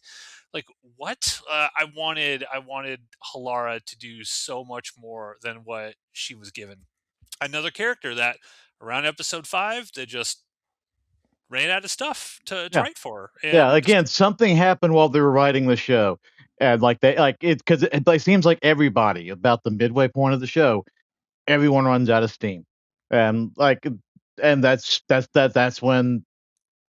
Like what? I wanted Halara to do so much more than what she was given. Another character that around episode 5 they just ran out of stuff to Yeah. write for her, Yeah. and Again, something happened while they were writing the show. And like they like it because it seems like everybody about the midway point of the show, everyone runs out of steam. And that's when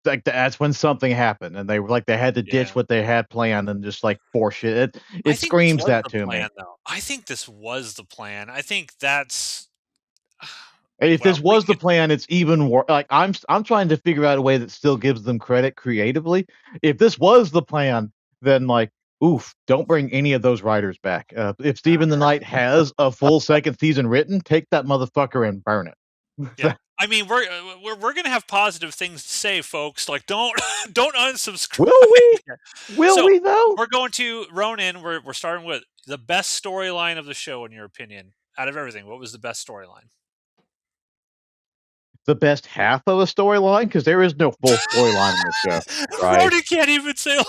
that's when something happened and they were like they had to ditch yeah. what they had planned and just like force I it think this screams was that the to me. plan, though. I think this was the plan. I think that's If well, this was the plan, it's even worse. Like I'm trying to figure out a way that still gives them credit creatively. If this was the plan, then like, oof, don't bring any of those writers back. If Stephen the Knight has a full second season written, take that motherfucker and burn yeah. it. I mean, we're gonna have positive things to say, folks. Like, don't don't unsubscribe. Will we? yet. Will So we though? we're going to Ronan. We're starting with the best storyline of the show, in your opinion, out of everything. What was the best storyline? the best half of a storyline because there is no full storyline in the show. Right. Ronan can't even say like,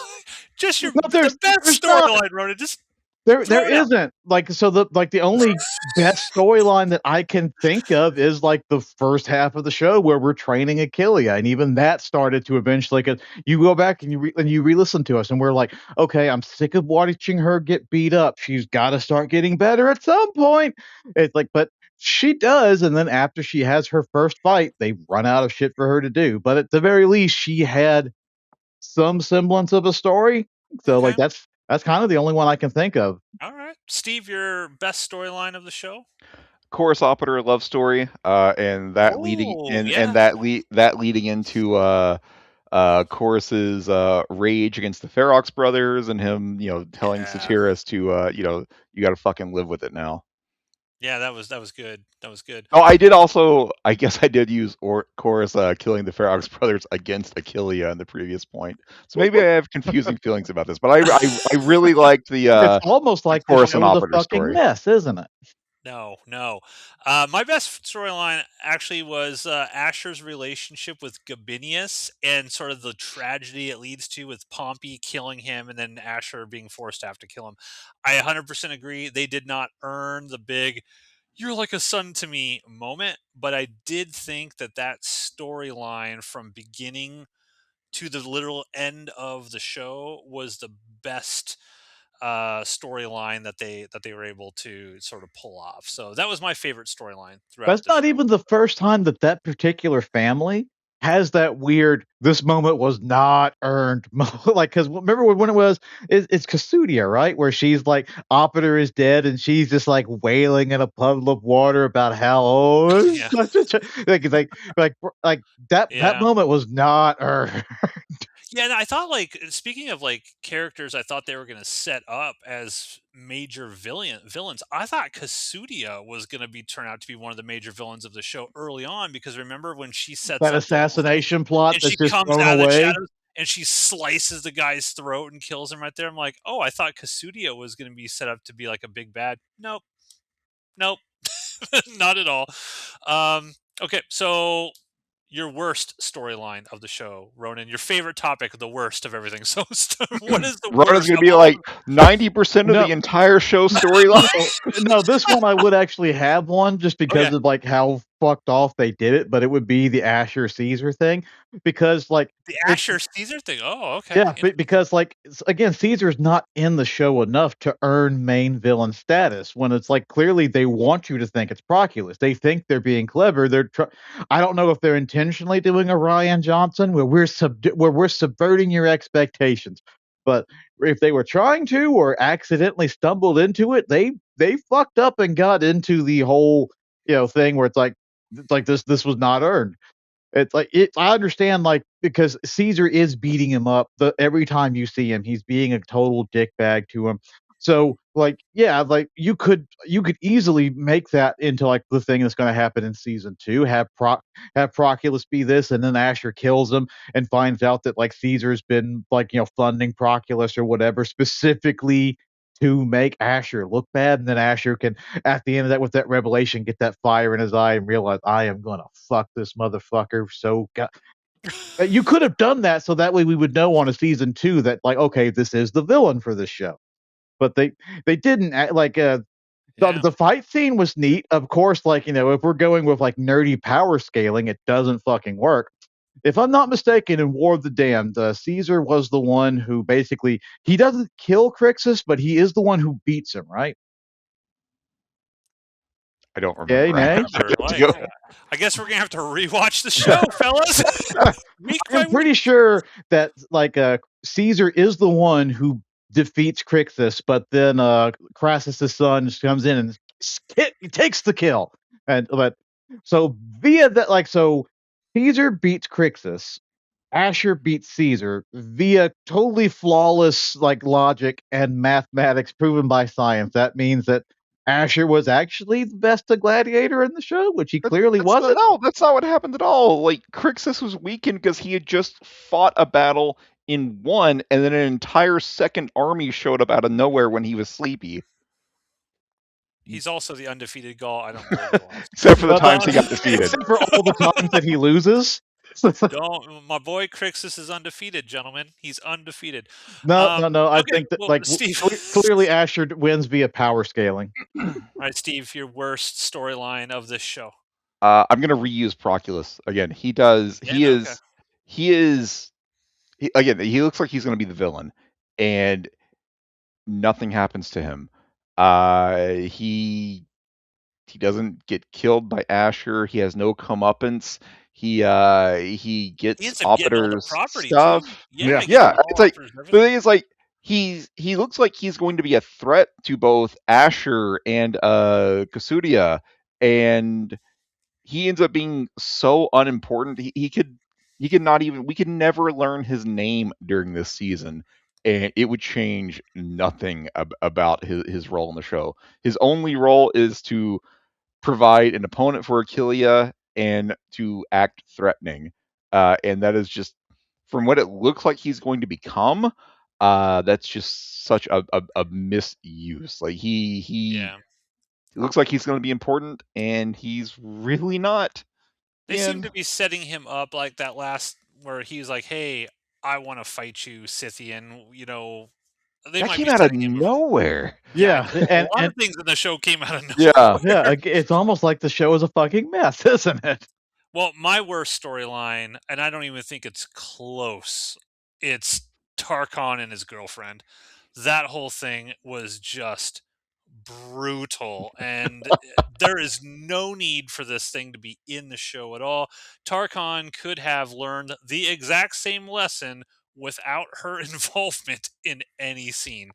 just No, the best there's not. storyline, Ronan. Just There throw it out. isn't. Like, so the only best storyline that I can think of is, like, the first half of the show where we're training Achillea, and even that started to eventually 'cause you go back and you re-listen to us, and we're like, "Okay, I'm sick of watching her get beat up. She's gotta start getting better at some point." It's like, but she does, and then after she has her first fight, they run out of shit for her to do, but at the very least, she had some semblance of a story. So, like, Okay. that's kind of the only one I can think of. All right. Steve, your best storyline of the show? Chorus operator love story, and that leading Oh, and yeah. that leading into Chorus's rage against the Ferox brothers and him, telling Yeah. Satyrus to, you got to fucking live with it now. Yeah, that was good. That was good. Oh, I did also. I guess I did use Chorus killing the Ferox brothers against Achillea in the previous point. So maybe I have confusing feelings about this, but I really liked It's almost the like the Chorus and show's a operator fucking story. mess, isn't it? No, no. My best storyline actually was Asher's relationship with Gabinius and sort of the tragedy it leads to with Pompey killing him and then Asher being forced to have to kill him. I 100% agree. They did not earn the big, you're like a son to me moment, but I did think that that storyline from beginning to the literal end of the show was the best storyline that they were able to sort of pull off. So that was my favorite storyline throughout That's the not show. even the first time that that particular family has that weird, "This moment was not earned," like, 'cause remember when it was it's Kasudia, right? Where she's like, "Operator is dead," and she's just, like, wailing in a puddle of water about how, "Oh, it's Yeah, such a like, that yeah, moment was not earned. yeah. And I thought, like, speaking of like characters, I thought they were going to set up as major villains. I thought Kasudia was going to be turn out to be one of the major villains of the show early on because remember when she sets That up the whole thing assassination plot and that's she just comes thrown out of the away. shadows and she slices the guy's throat and kills him right there. I'm like, oh, I thought Kasudia was going to be set up to be like a big bad. Nope, nope. Not at all. Um, okay, so your worst storyline of the show, Ronan. Your favorite topic, the worst of everything. So, what is the Ron is worst going to of be all like of 90% of No, the entire show storyline. no, no, this one I would actually have one just Okay, because of, like, how fucked off they did it, but it would be the Asher Caesar thing because, like, the it's Asher Caesar thing. Oh, okay. yeah, because, like, again, Caesar's not in the show enough to earn main villain status when it's, like, clearly they want you to think it's Proculus. They think they're being clever. I don't know if they're intentionally doing a Ryan Johnson where we're subverting your expectations, but if they were trying to or accidentally stumbled into it, they fucked up and got into the whole, thing where it's like this was not earned. It's like I understand, like, because Caesar is beating him up every time you see him, he's being a total dickbag to him. So, like, yeah, like you could easily make that into like the thing that's gonna happen in season two, have Proculus be this, and then Asher kills him and finds out that like Caesar's been like, funding Proculus or whatever specifically to make Asher look bad, and then Asher can at the end of that with that revelation, get that fire in his eye and realize I am gonna fuck this motherfucker. You could have done that so that way we would know on a season two that like, okay, this is the villain for this show. But they didn't like Yeah. the fight scene was neat. Of course, like, if we're going with like nerdy power scaling, it doesn't fucking work. If I'm not mistaken, in War of the Damned, Caesar was the one who basically he doesn't kill Crixus, but he is the one who beats him, right? I don't Yay, remember. I nay. Remember, have to like, go. I guess we're gonna have to rewatch the show, fellas, week by I'm week. pretty sure that like Caesar is the one who defeats Crixus, but then Crassus's son just comes in and takes the kill. And but so via that like so Caesar beats Crixus, Asher beats Caesar via totally flawless like logic and mathematics proven by science. That means that Asher was actually the best gladiator in the show, which he clearly That's not, wasn't. no, that's not what happened at all. Like Crixus was weakened because he had just fought a battle in one, and then an entire second army showed up out of nowhere when he was sleepy. He's also the undefeated Gaul. I don't believe he lost. Except for the Well, times he got defeated. except for all the times that he loses. Don't. My boy Crixus is undefeated, gentlemen. He's undefeated. No, no, no. I Okay. think that Well, like Steve. clearly Asher wins via power scaling. All right, Steve. Your worst storyline of this show. I'm gonna reuse Proculus again. He does. Again, okay. He is. Again, he looks like he's gonna be the villain, and nothing happens to him. He doesn't get killed by Asher. He has no comeuppance. He He gets ends up getting all the Opiter's property too. stuff. Yeah, Yeah. he gets Yeah, all it's like offers the everything. thing is like he looks like he's going to be a threat to both Asher and Kasudia, and he ends up being so unimportant. He could not even we could never learn his name during this season, and it would change nothing about his role in the show. His only role is to provide an opponent for Achillea and to act threatening, and that is just from what it looks like he's going to become. That's just such a misuse. Like he Yeah. it looks like he's going to be important, and he's really not. They seem And to be setting him up like that last where he's like, "Hey, I want to fight you, Scythian." They that might came be out of setting him up. nowhere. Yeah, I Yeah, know. A lot of things in the show came out of Yeah. nowhere. yeah. It's almost like the show is a fucking mess, isn't it? Well, my worst storyline, and I don't even think it's close. It's Tarkon and his girlfriend. That whole thing was just brutal, and there is no need for this thing to be in the show at all. Tarkon could have learned the exact same lesson without her involvement in any scene.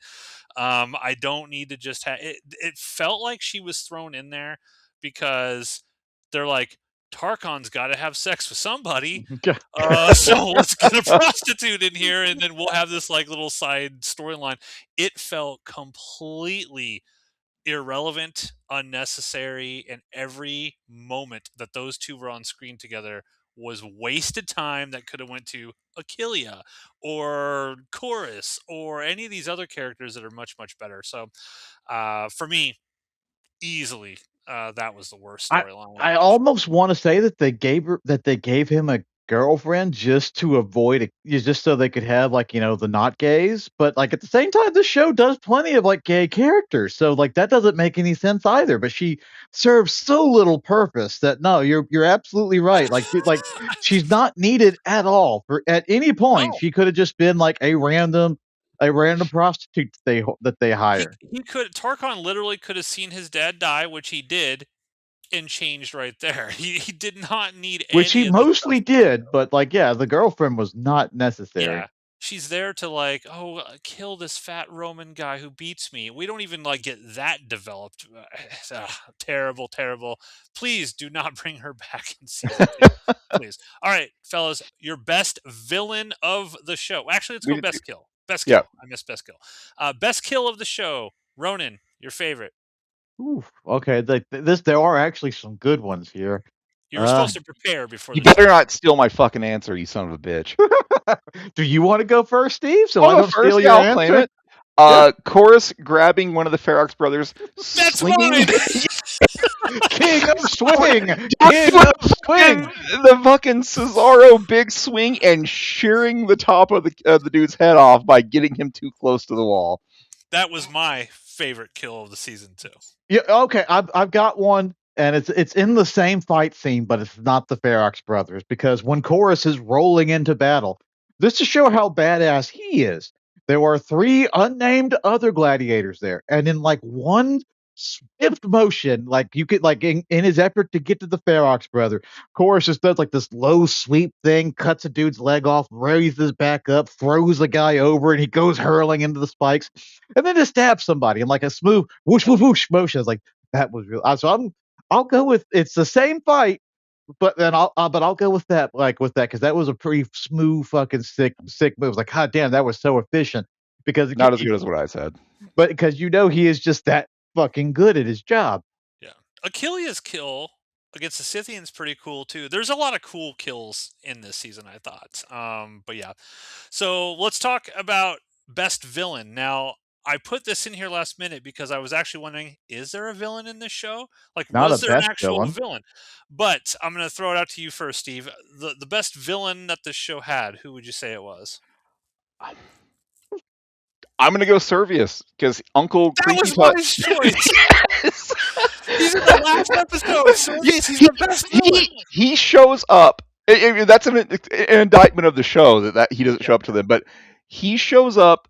I don't need to just have it. It felt like she was thrown in there because they're like, Tarkon's got to have sex with somebody. So let's get a prostitute in here, and then we'll have this like little side storyline. It felt completely irrelevant, unnecessary, and every moment that those two were on screen together was wasted time that could have went to Achillea or Chorus or any of these other characters that are much better. So for me, easily that was the worst I storyline of I the show. almost wanna say that they gave him a girlfriend just to avoid just so they could have, like, the not gays, but, like, at the same time, this show does plenty of, like, gay characters, so, like, that doesn't make any sense either, but she serves so little purpose that no, you're absolutely right, she's not needed at all for at any point, No, she coulda just been, like, a random prostitute that they he hire. he could Tarkon literally could have seen his dad die, which he did, and changed right there. He did not need Which he any of the stuff. mostly did, but, like, yeah, the girlfriend was not Yeah. necessary. She's there to like, "Oh, kill this fat Roman guy who beats me." We don't even like get that developed. Terrible, terrible. Please do not bring her back in season 2. Please. All right, fellas, your best villain of the show. Actually, let's We go did, best kill. Best yeah. kill. I missed best kill. Best kill of the show. Ronan, your favorite. Oof, okay, there are actually some good ones here. You were Uh, supposed to prepare before You the show. better not steal my fucking answer, you son of a bitch. do you wanna go first, Steve, so I'll I go don't first. steal Yeah, your I'll claim answer? it. Yeah, Chorus grabbing one of the Ferox brothers, That's swinging, mine. king of swing! doing King of swing! the fucking Cesaro big swing and shearing the top of the dude's head off by getting him too close to the wall. That was my favorite kill of the season 2. Yeah, okay, I've got one, and it's in the same fight scene, but it's not the Ferox brothers because when Chorus is rolling into battle, just to show how badass he is, there are 3 unnamed other gladiators there, and in like one swift motion, like you could like in his effort to get to the Ferox brother, Chorus just does like this low sweep thing, cuts a dude's leg off, raises back up, throws a guy over, and he goes hurling into the spikes and then just stab somebody in like a smooth whoosh whoosh whoosh motion. It's like that was real. So I'll go with it's the same fight, but then I'll go with that because that was a pretty smooth fucking sick move. Like god damn, that was so efficient because Not as good as what I said. but because he is just that fucking good at his job. Yeah. Achilles' kill against the Scythians pretty cool too. There's a lot of cool kills in this season, I thought. But yeah. So let's talk about best villain. Now, I put this in here last minute because I was actually wondering, is there a villain in this show? Like, Not a was there an best actual villain. villain? But I'm going to throw it out to you first, Steve. The best villain that this show had, who would you say it was? I'm gonna go Servius because Uncle That Creepy was my Tut. choice. Yes. He's in the last episode. Yeah, Servius, he's the best villain. he shows up. That's an indictment of the show that he doesn't Yeah, show up to them, but he shows up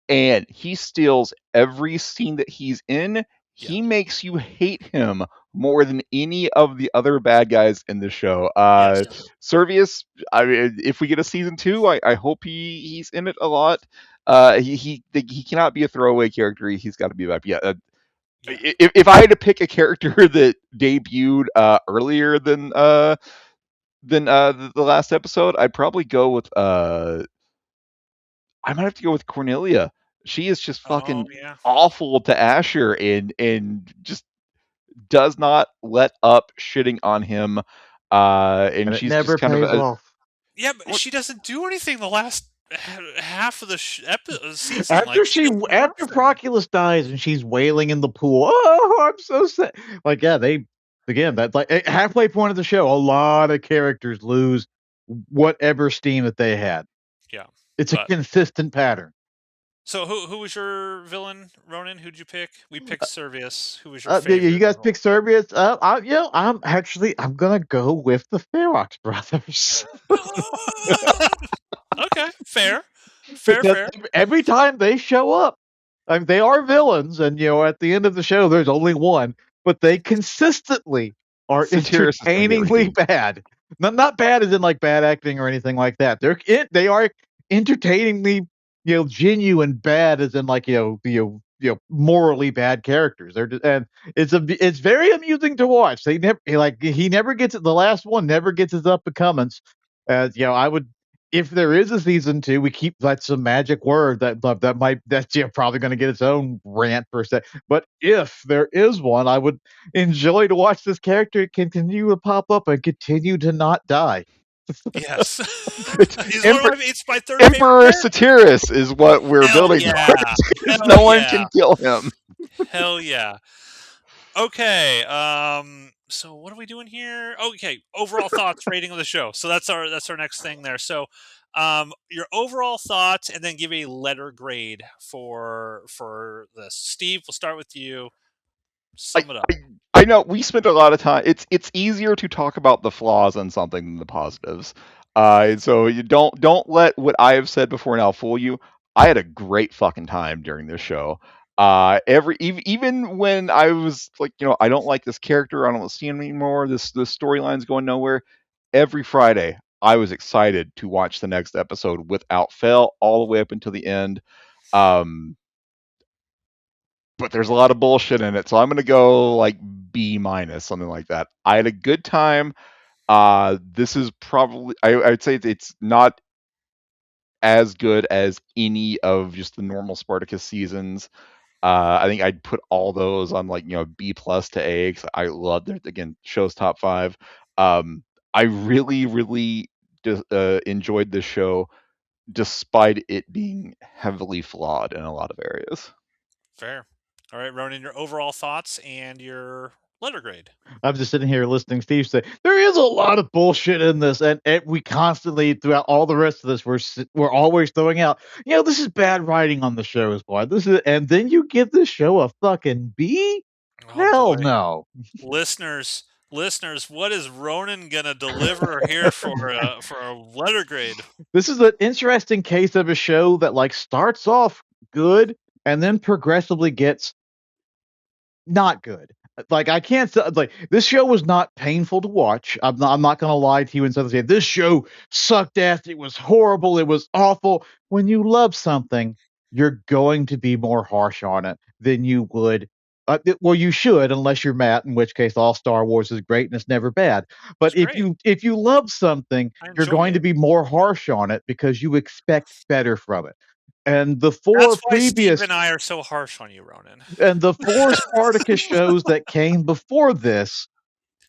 and he steals every scene that he's in. yeah, He makes you hate him more than any of the other bad guys in the show. yes, Servius, I mean, if we get a season 2, I hope he's in it a lot. He cannot be a throwaway character. He's got to be back. Yeah. yeah. If I had to pick a character that debuted earlier than the last episode, I'd probably go with I might have to go with Cornelia. She is just Oh, fucking yeah, awful to Asher and just does not let up shitting on him. And And it she's just never kind of pays off. yeah. But what she doesn't do anything the last half of the season. After Like, she she does after nothing. Proculus dies and she's wailing in the pool, oh, I'm so sad. Like, yeah, they again that's like halfway point of the show. A lot of characters lose whatever steam that they had. Yeah, It's a but consistent pattern. so who was your villain, Ronan? Who'd you pick? We picked Servius. Who was your You favorite guys villain? pick Serbius. I'm gonna go with the Ferox brothers. Okay, fair, fair, Because fair. every time they show up, I mean, they are villains, and at the end of the show, there's only one, but they consistently are Satyrus is going to get entertainingly redeemed. bad. Not bad as in like bad acting or anything like that. They are entertainingly genuine bad as in like morally bad characters. And it's very amusing to watch. He never gets it. The last one never gets his up and comings. I would if there is a season 2, we keep that's a magic word that's probably going to get its own rant per se. But if there is one, I would enjoy to watch this character continue to pop up and continue to not die. Yes, he's one of Emperor, it's my third favorite Emperor character. Satyrus is what we're Hell building yeah, towards. hell No one yeah, can kill him. hell yeah. Okay, so what are we doing here? Okay, overall thoughts, rating of the show. So that's our next thing there. So, your overall thoughts, and then give a letter grade for this. Steve, we'll start with you. I, Sum it up. I know we spent a lot of time. It's easier to talk about the flaws on something than the positives. So you don't let what I have said before now fool you. I had a great fucking time during this show. Even when I was like, I don't like this character. I don't want to see him anymore. This storyline's going nowhere. Every Friday, I was excited to watch the next episode without fail, all the way up until the end. Um, but there's a lot of bullshit in it, so I'm gonna go like B minus, something like that. I had a good time. This is probably I'd say it's not as good as any of just the normal Spartacus seasons. I think I'd put all those on like B plus to A because I loved it. Again, show's top 5. I really enjoyed this show despite it being heavily flawed in a lot of areas. Fair. All right, Ronan, your overall thoughts and your letter grade. I'm just sitting here listening to Steve say there is a lot of bullshit in this, and we constantly throughout all the rest of this we're always throwing out, this is bad writing on the show, boy. And then you give this show a fucking B? Oh Hell boy, no. listeners, what is Ronan gonna deliver here for a letter grade? This is an interesting case of a show that like starts off good and then progressively gets not good. Like I can't say like this show was not painful to watch. I'm not gonna lie to you and say this show sucked ass. It was horrible. It was awful. When you love something, you're going to be more harsh on it than you would. Well, you should, unless you're Matt, in which case all Star Wars is great and it's never bad. It's But if great. you love something, I you're enjoy going to it. be more harsh on it because you expect better from it. And the That's four why Steve previous and I are so harsh on you, Ronan. and the four Spartacus shows that came before this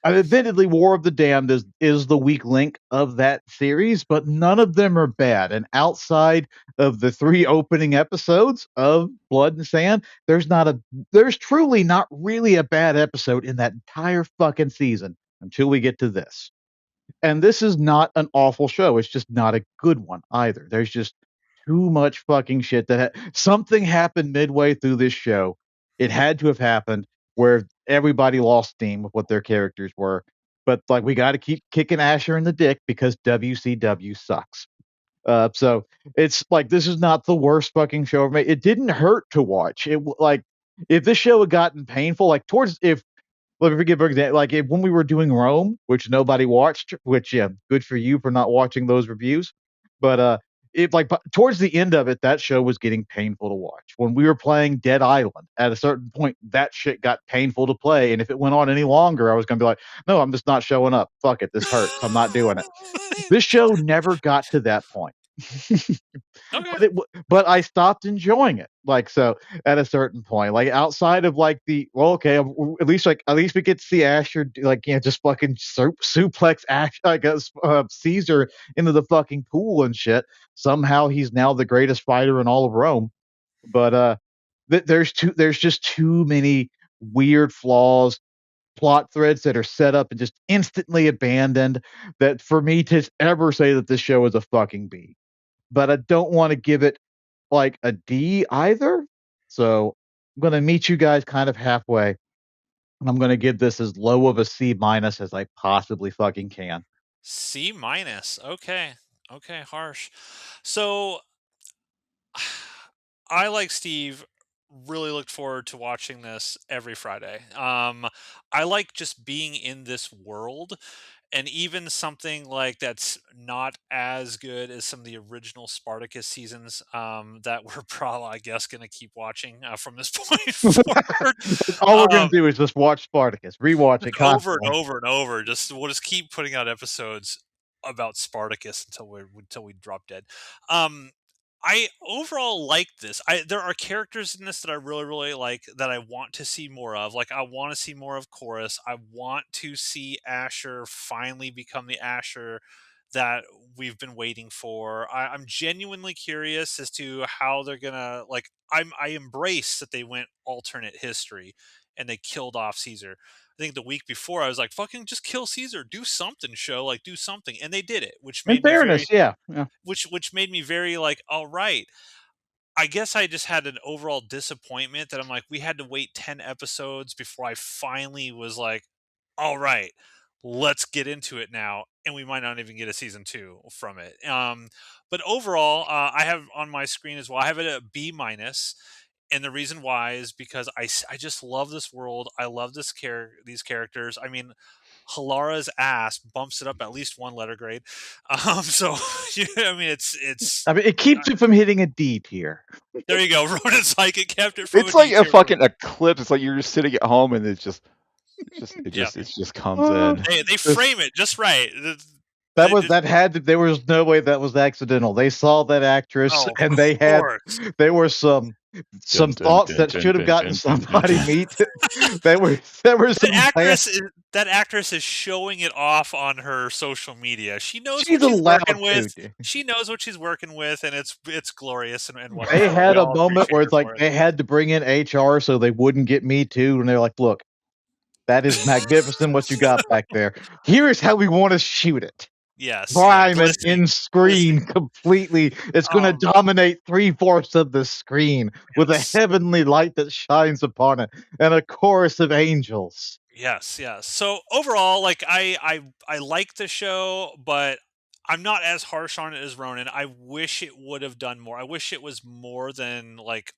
Admittedly, War of the Damned is the weak link of that series, but none of them are bad. And outside of the 3 opening episodes of Blood and Sand, there's truly not really a bad episode in that entire fucking season until we get to this. And this is not an awful show. It's just not a good one either. There's just too much fucking shit something happened midway through this show. It had to have happened where everybody lost steam with what their characters were. But like, we got to keep kicking Asher in the dick because WCW sucks. So it's like, this is not the worst fucking show ever made. It didn't hurt to watch. Like, if this show had gotten painful, like towards if let me forget, for example, like when we were doing Rome, which nobody watched, which yeah, good for you for not watching those reviews. But it like towards the end of it, that show was getting painful to watch. When we were playing Dead Island, at a certain point, that shit got painful to play, and if it went on any longer, I was gonna be like, no, I'm just not showing up. Fuck it, this hurts. I'm not doing it. This show never got to that point. Okay. But I stopped enjoying it. Like, so at a certain point, like outside of like okay, at least we get to see Asher like, just fucking suplex Ash like Caesar into the fucking pool and shit. Somehow he's now the greatest fighter in all of Rome. But there's just too many weird flaws, plot threads that are set up and just instantly abandoned, that for me to ever say that this show is a fucking B. But I don't want to give it like a D either. So I'm going to meet you guys kind of halfway. And I'm going to give this as low of a C minus as I possibly fucking can. C minus. Okay. Okay, harsh. So I, like Steve, really looked forward to watching this every Friday. I like just being in this world, and even something like that's not as good as some of the original Spartacus seasons, that we're probably, I guess, going to keep watching from this point forward. All we're going Um, to do is just watch Spartacus, rewatch just it over and constantly. over and over. Just we'll just keep putting out episodes about Spartacus until we drop dead. Um, I overall like this. There are characters in this that I really like that I want to see more of. Like, I want to see more of Chorus. I want to see Asher finally become the Asher that we've been waiting for. I'm genuinely curious as to how they're gonna like. I embrace that they went alternate history and they killed off Caesar. I think the week before I was like, "Fucking just kill Caesar, do something, show like do something," and they did it, which In made me very fairness, yeah. which made me very like, all right. I guess I just had an overall disappointment that I'm like, we had to wait 10 episodes before I finally was like, all right, let's get into it now. And we might not even get a season 2 from it. But overall, I have on my screen as well, I have it at B minus. And the reason why is because I just love this world. I love these characters. I mean, Halara's ass bumps it up at least 1 letter grade. So yeah, I mean, it's I mean, it keeps it from hitting a D tier. there you go. Rodent's like it kept it from a It's like D a tier. fucking eclipse. It's like you're just sitting at home and Yeah, it just comes Uh, in. they this- frame it just right. that that had to, there was no way that was accidental. They saw that actress Oh, of and course. there were some Dun, dun, thoughts dun, that dun, should have dun, gotten dun, dun, dun, somebody dun. meat. There were That some plans. actress is that actress is showing it off on her social media. She knows She's what she's allowed working to, with. dude. She knows what she's working with, and it's glorious and They wonderful. We had a all moment appreciate where her it's like for it. they had to bring in HR so they wouldn't get me too, and they're like, "Look, that is magnificent what you got back there. Here is how we want to shoot it. Yes, yeah, Prime and in glistening, screen glistening. completely. It's going to Um, dominate 3/4 of the screen with a yes. heavenly light that shines upon it and a chorus of angels." Yes, yes. So overall, like I like the show, but I'm not as harsh on it as Ronan. I wish it would have done more. I wish it was more than like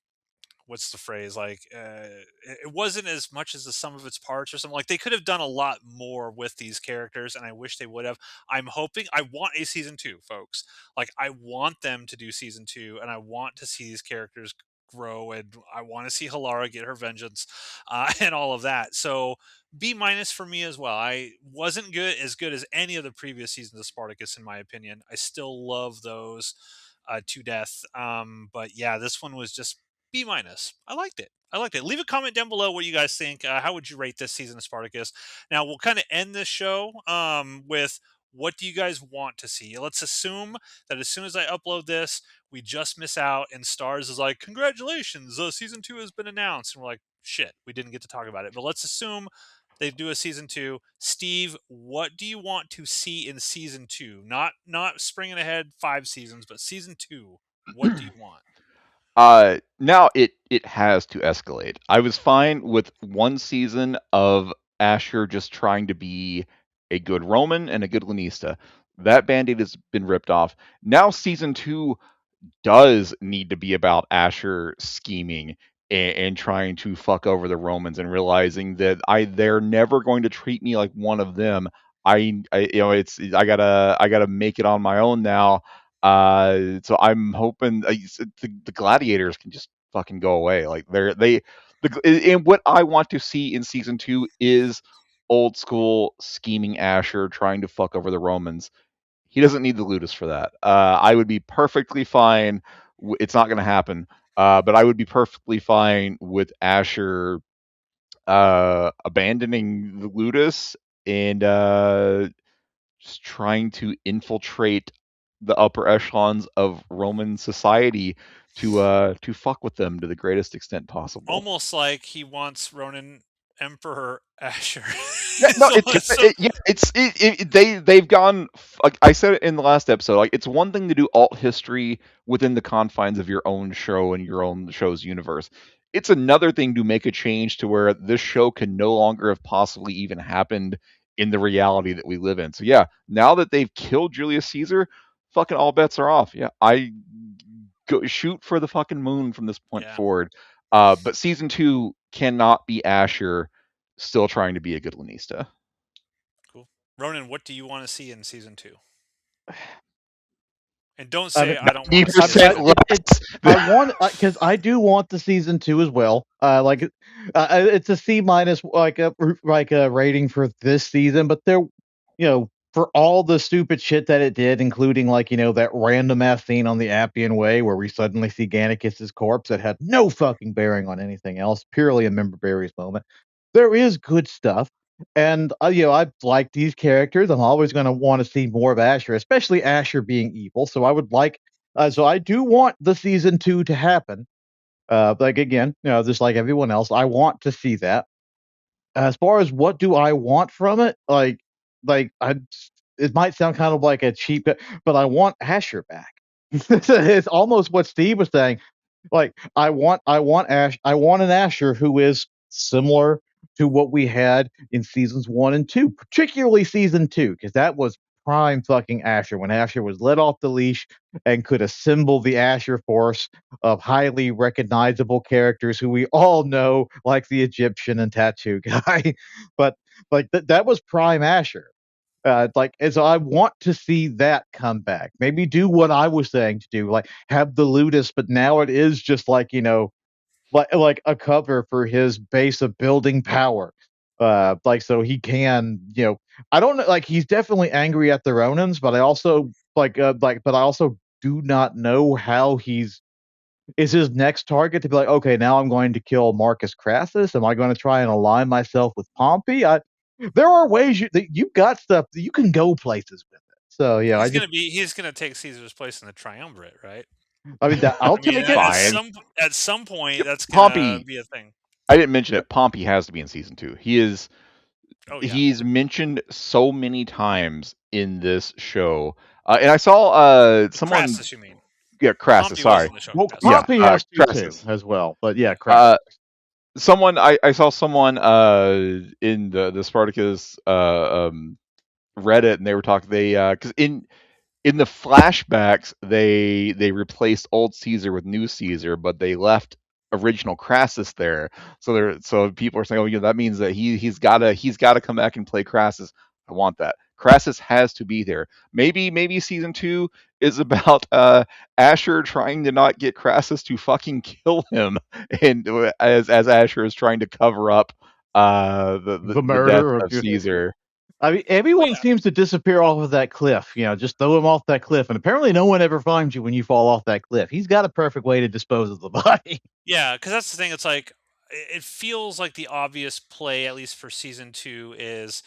what's the phrase like it wasn't as much as the sum of its parts or something. Like, they could have done a lot more with these characters, and I wish they would have. I'm hoping, I want a season 2, folks. Like, I want them to do season 2, and I want to see these characters grow, and I want to see Halara get her vengeance, and all of that. So B minus for me as well. I wasn't good as any of the previous seasons of Spartacus, in my opinion. I still love those to death. But yeah, this one was just B minus. I liked it. I liked it. Leave a comment down below what you guys think. How would you rate this season of Spartacus? Now we'll kind of end this show with what do you guys want to see? Let's assume that as soon as I upload this, we just miss out, and Stars is like, "Congratulations, season 2 has been announced," and we're like, "Shit, we didn't get to talk about it." But let's assume they do a season 2. Steve, what do you want to see in season 2? Not springing ahead 5 seasons, but season 2. What do you want? Now it has to escalate. I was fine with one season of Asher just trying to be a good Roman and a good Lanista. That band-aid has been ripped off. Now season two does need to be about Asher scheming and trying to fuck over the Romans and realizing that they're never going to treat me like one of them. I gotta make it on my own now. So I'm hoping the gladiators can just fucking go away. Like and what I want to see in season two is old school scheming Asher trying to fuck over the Romans. He doesn't need the Ludus for that. I would be perfectly fine. It's not going to happen, but I would be perfectly fine with Asher abandoning the Ludus and just trying to infiltrate the upper echelons of Roman society to fuck with them to the greatest extent possible. Almost like he wants Ronan Emperor Asher. Yeah, no, so, so yeah, they've gone. Like I said it in the last episode, like it's one thing to do alt history within the confines of your own show and your own show's universe. It's another thing to make a change to where this show can no longer have possibly even happened in the reality that we live in. So yeah, now that they've killed Julius Caesar, fucking all bets are off. Yeah, I go shoot for the fucking moon from this point yeah, forward. But season two cannot be Asher still trying to be a good Lanista. cool. Ronan, what do you want to see in season 2? And don't I say mean, I don't want Ninety to see this I percent show. it less. I want because I do want the season 2 as well. It's a C minus, like a rating for this season, but for all the stupid shit that it did, including that random ass scene on the Appian Way where we suddenly see Gannicus's corpse that had no fucking bearing on anything else, purely a member berries moment. There is good stuff. And I like these characters. I'm always going to want to see more of Asher, especially Asher being evil. So I do want the season 2 to happen. Like again, just like everyone else, I want to see that. As far as what do I want from it, like I, it might sound kind of like a cheap, but I want Asher back. It's almost what Steve was saying. Like I want an Asher who is similar to what we had in seasons 1 and 2, particularly season 2, because that was prime fucking Asher when Asher was let off the leash and could assemble the Asher force of highly recognizable characters who we all know, like the Egyptian and tattoo guy. But that was prime Asher. And so I want to see that come back. Maybe do what I was saying to do, like have the Ludus, but now it is just like a cover for his base of building power. Like so he can, I don't know, like he's definitely angry at the Ronins, but I also but I also do not know how he's is his next target to be like, okay, now I'm going to kill Marcus Crassus. Am I going to try and align myself with Pompey? There are ways that you've got stuff that you can go places with it. So yeah, He's gonna take Caesar's place in the triumvirate, right? I mean, I'll I mean, take it. at some point, that's gonna Pompey. be a thing. I didn't mention it. Pompey has to be in season two. Oh yeah, He's mentioned so many times in this show. And I saw someone. Crassus, you mean? Yeah, Crassus. Pompey was Sorry. in the show. Well, Yes. Yeah, Pompey has to too Crassus. as well, but yeah, Uh, Crassus. I saw someone in the Spartacus Reddit, and they were talking. They because in the flashbacks they replaced old Caesar with new Caesar, but they left original Crassus there. So people are saying, oh, that means that he's gotta come back and play Crassus. I want that. Crassus has to be there. Maybe season two is about Asher trying to not get Crassus to fucking kill him, and as Asher is trying to cover up The the death murder of of Caesar. I mean, Oh everyone yeah, seems to disappear off of that cliff. Just throw him off that cliff, and apparently, no one ever finds you when you fall off that cliff. He's got a perfect way to dispose of the body. yeah. Because that's the thing. It's like it feels like the obvious play, at least for season two, is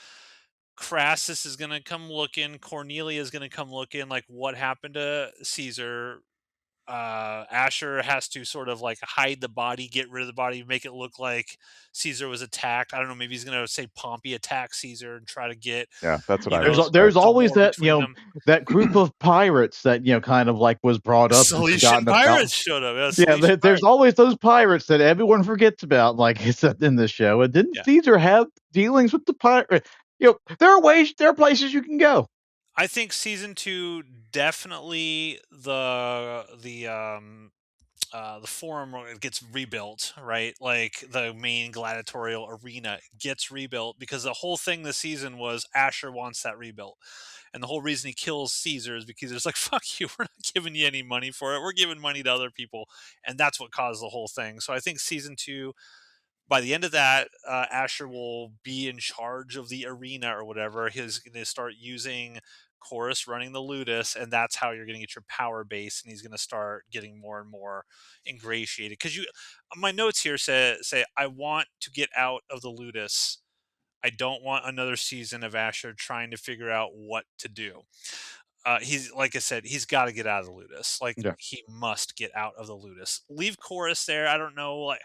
Crassus is gonna come looking, Cornelia is gonna come looking. Like, what happened to Caesar? Asher has to sort of like hide the body, get rid of the body, make it look like Caesar was attacked. I don't know. Maybe he's going to say Pompey attacked Caesar and try to get, Yeah, that's what you I know, would There's expect. some always war that between them. that group of pirates that kind of like was brought up and Saletian forgotten about. pirates showed up. Yeah, Yeah, Saletian there's pirates. always those pirates that everyone forgets about, like I said in this show. And didn't Yeah. Caesar have dealings with the pirate? There are places you can go. I think season two definitely the forum gets rebuilt, right? Like the main gladiatorial arena gets rebuilt because the whole thing this season was Asher wants that rebuilt. And the whole reason he kills Caesar is because it's like, fuck you, we're not giving you any money for it. We're giving money to other people. And that's what caused the whole thing. So I think season two, by the end of that, Asher will be in charge of the arena or whatever. He's going to start using Chorus running the Ludus, and that's how you're going to get your power base. And he's going to start getting more and more ingratiated. Because my notes here say I want to get out of the Ludus. I don't want another season of Asher trying to figure out what to do. He's like I said, he's got to get out of the Ludus. Like Yeah. he must get out of the Ludus. Leave Chorus there. I don't know. Like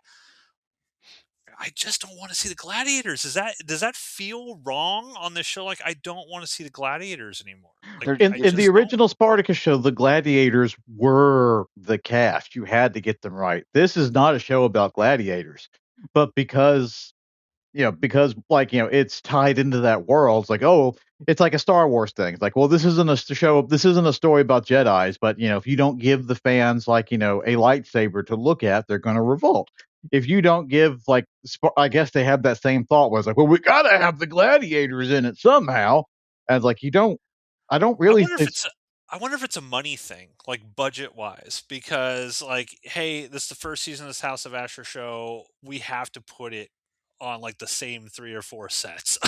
I just don't want to see the gladiators. Does that feel wrong on this show? Like I don't want to see the gladiators anymore. Like There, I In the just don't. original Spartacus show, the gladiators were the cast. You had to get them right. This is not a show about gladiators, but because it's tied into that world. It's like, oh, it's like a Star Wars thing. It's like, well, this isn't a story about Jedi's, but if you don't give the fans a lightsaber to look at, they're going to revolt. If you don't give I guess they have that same thought was like, well, we got to have the gladiators in it somehow. And it's like, you don't, I don't I really, wonder if it's, it's a, I wonder if it's a money thing, like budget wise, because like, hey, this is the first season of this House of Ashur show. We have to put it on like the same 3 or 4 sets.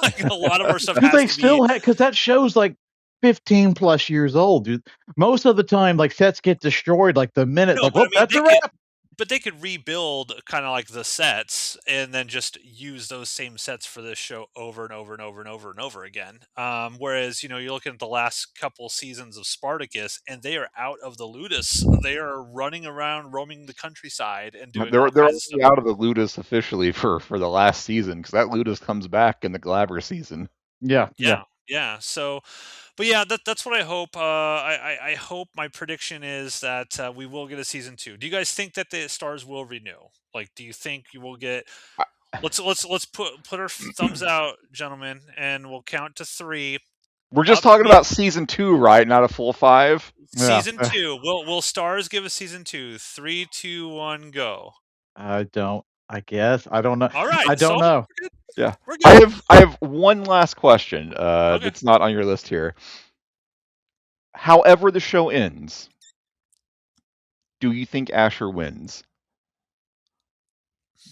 Like a lot of our stuff do has they to be. still have, because that show's like 15 plus years old, dude. Most of the time, like sets get destroyed like the minute, No, like, but I well, mean that's a wrap. they could rebuild kind of like the sets and then just use those same sets for this show over and over and over and over and over again. Whereas you're looking at the last couple seasons of Spartacus, and they are out of the Ludus. They are running around, roaming the countryside, and doing all they're kinds of stuff. only out of the Ludus officially for the last season because that Ludus comes back in the Glaber season. Yeah, yeah. Yeah. So, but yeah, that's what I hope. I hope my prediction is that we will get a season two. Do you guys think that the stars will renew? Like, do you think you will get? Let's put our thumbs out, gentlemen, and we'll count to three. We're just Up talking about season 2, right? Not a full 5. Yeah. season two. Will stars give a season two? 3, 2, 1, go. I don't. I guess I don't know. All right, I don't so know. we're good. Yeah. We're I good. have one last question Okay. that's not on your list here. However the show ends, do you think Asher wins?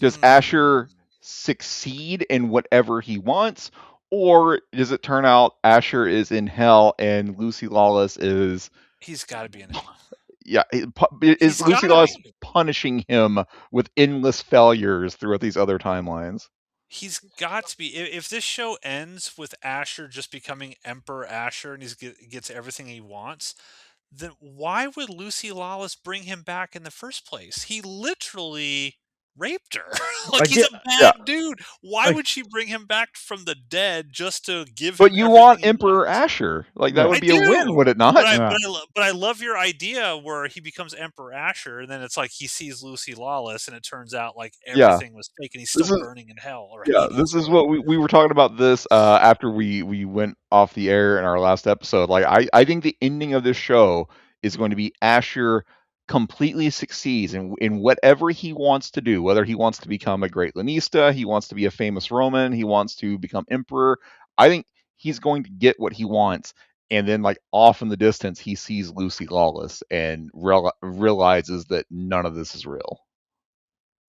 Does Asher Hmm. succeed in whatever he wants, or does it turn out Asher is in hell and Lucy Lawless is He's got to be in hell. yeah is He's got Lucy to Lawless be. punishing him with endless failures throughout these other timelines? He's got to be. If this show ends with Asher just becoming Emperor Asher and gets everything he wants, then why would Lucy Lawless bring him back in the first place? He literally raped her. Like he's Again, a Yeah, bad dude. Why like, would she bring him back from the dead just to give but him you everything want he Emperor wants? Asher. Like that yeah, would I be a win, do. would it not? yeah. But I love your idea where he becomes Emperor Asher and then it's like he sees Lucy Lawless and it turns out like Yeah. everything was fake and he's This still is burning in hell or Yeah, this Hades or is what whatever. we were talking about this after we went off the air in our last episode. Like I think the ending of this show is going to be Asher completely succeeds in whatever he wants to do, whether he wants to become a great Lanista, he wants to be a famous Roman, he wants to become emperor. I think he's going to get what he wants. And then, like off in the distance, he sees Lucy Lawless and realizes that none of this is real.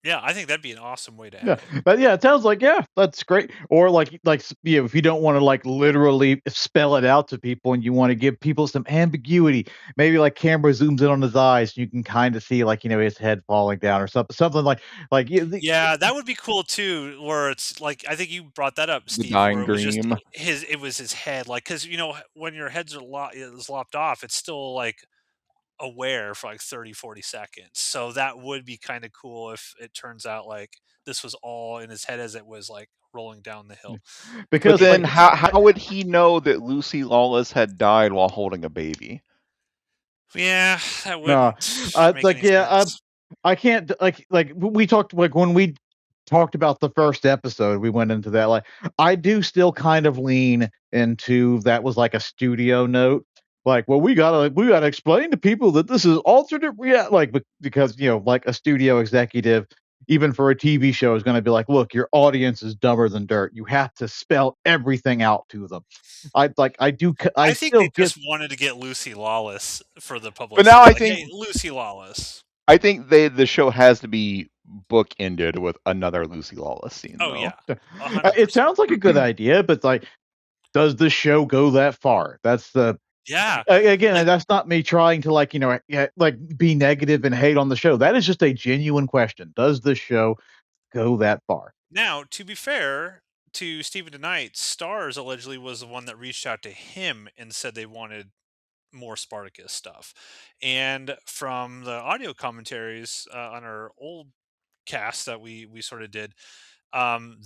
Yeah, I think that'd be an awesome way to Yeah, end it. but yeah, it sounds like yeah, that's great. Or you know, if you don't want to like literally spell it out to people and you want to give people some ambiguity, maybe like camera zooms in on his eyes, you can kind of see like you know his head falling down or something like you, Yeah, that would be cool too, where it's like I think you brought that up, The Steve, where dying it was just dream. it was his head, like because you know when your heads are is lopped off, it's still like aware for like 30, 40 seconds. So that would be kind of cool if it turns out like this was all in his head as it was like rolling down the hill. But because then like how would he know that Lucy Lawless had died while holding a baby? Yeah, that no, wouldn't make like any yeah, sense. I can't we talked like when we talked about the first episode, we went into that. Like, I do still kind of lean into that was like a studio note. Like, well, we gotta explain to people that this is alternate reality. Like, because you know, like a studio executive, even for a TV show, is going to be like, look, your audience is dumber than dirt. You have to spell everything out to them. I I think they still get. just wanted to get Lucy Lawless for the But now publicity. Like, hey, Lucy Lawless. I think the show has to be bookended with another Lucy Lawless scene, Oh though. yeah, 100%. It sounds like a good idea, but like, does the show go that far? That's the Yeah, again, like that's not me trying to like, you know, like be negative and hate on the show. That is just a genuine question. Does the show go that far? now to be fair to Stephen DeKnight, Stars allegedly was the one that reached out to him and said they wanted more Spartacus stuff. And from the audio commentaries on our old cast that we sort of did,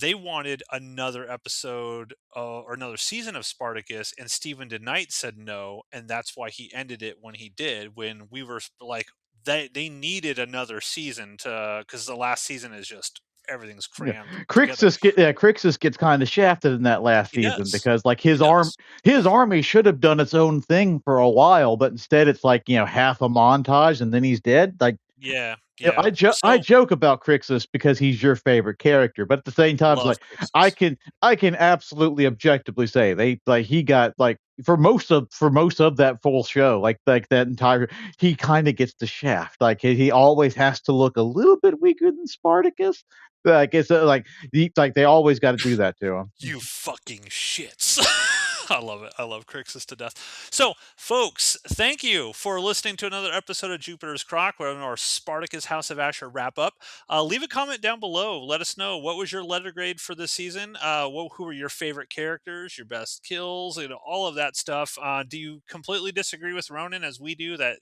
they wanted another episode or another season of Spartacus, and Stephen DeKnight said no, and that's why he ended it when he did. When we were like, they needed another season to because the last season is just everything's Yeah. crammed together. Crixus gets kind of shafted in that last He season does. because like He does. his army should have done its own thing for a while, but instead it's like, you know, half a montage and then he's dead. Like Yeah. you know, Yeah. I So joke about Crixus because he's your favorite character, but at the same time, it's love like Crixus. I can absolutely objectively say they like he got like for most of that full show, like that entire he kind of gets the shaft. Like he always has to look a little bit weaker than Spartacus. Like it's like they always got to do that to him. You fucking shits. I love it. I love Crixus to death. So, folks, thank you for listening to another episode of Jupiter's Croc. We're on our Spartacus House of Ashur wrap up. Leave a comment down below. Let us know what was your letter grade for this season. Who were your favorite characters, your best kills, you know, all of that stuff. Do you completely disagree with Ronan as we do that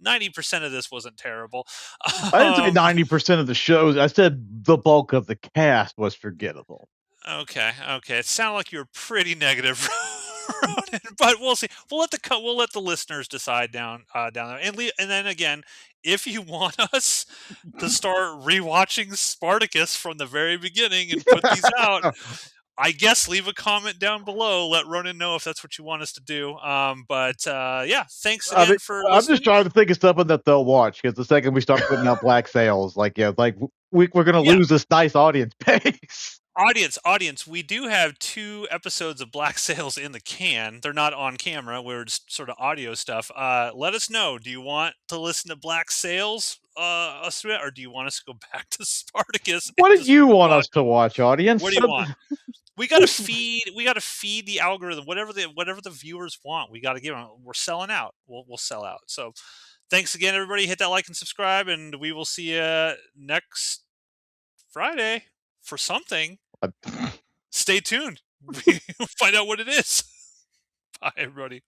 90% of this wasn't terrible? I didn't say Um, 90% of the shows. I said the bulk of the cast was forgettable. Okay, okay. It sounded like you were pretty negative, Ronan, but we'll see. We'll let the listeners decide down there. And then again, if you want us to start rewatching Spartacus from the very beginning and put these out, I guess leave a comment down below. Let Ronan know if that's what you want us to do. Yeah, thanks I mean, again for I'm just listening. trying to think of something that they'll watch because the second we start putting out black sales, like yeah, like we're gonna Yeah, lose this nice audience base. audience, we do have 2 episodes of Black Sails in the can. They're not on camera. We're just sort of audio stuff. Let us know. Do you want to listen to Black Sails, or do you want us to go back to Spartacus and What do just you want watch? us to watch, What audience? do you want? We got to feed. We got to feed the algorithm. Whatever the viewers want, we got to give them. We're selling out. We'll sell out. So, thanks again, everybody. Hit that like and subscribe, and we will see you next Friday for something. Stay tuned. We'll find out what it is. Bye, everybody.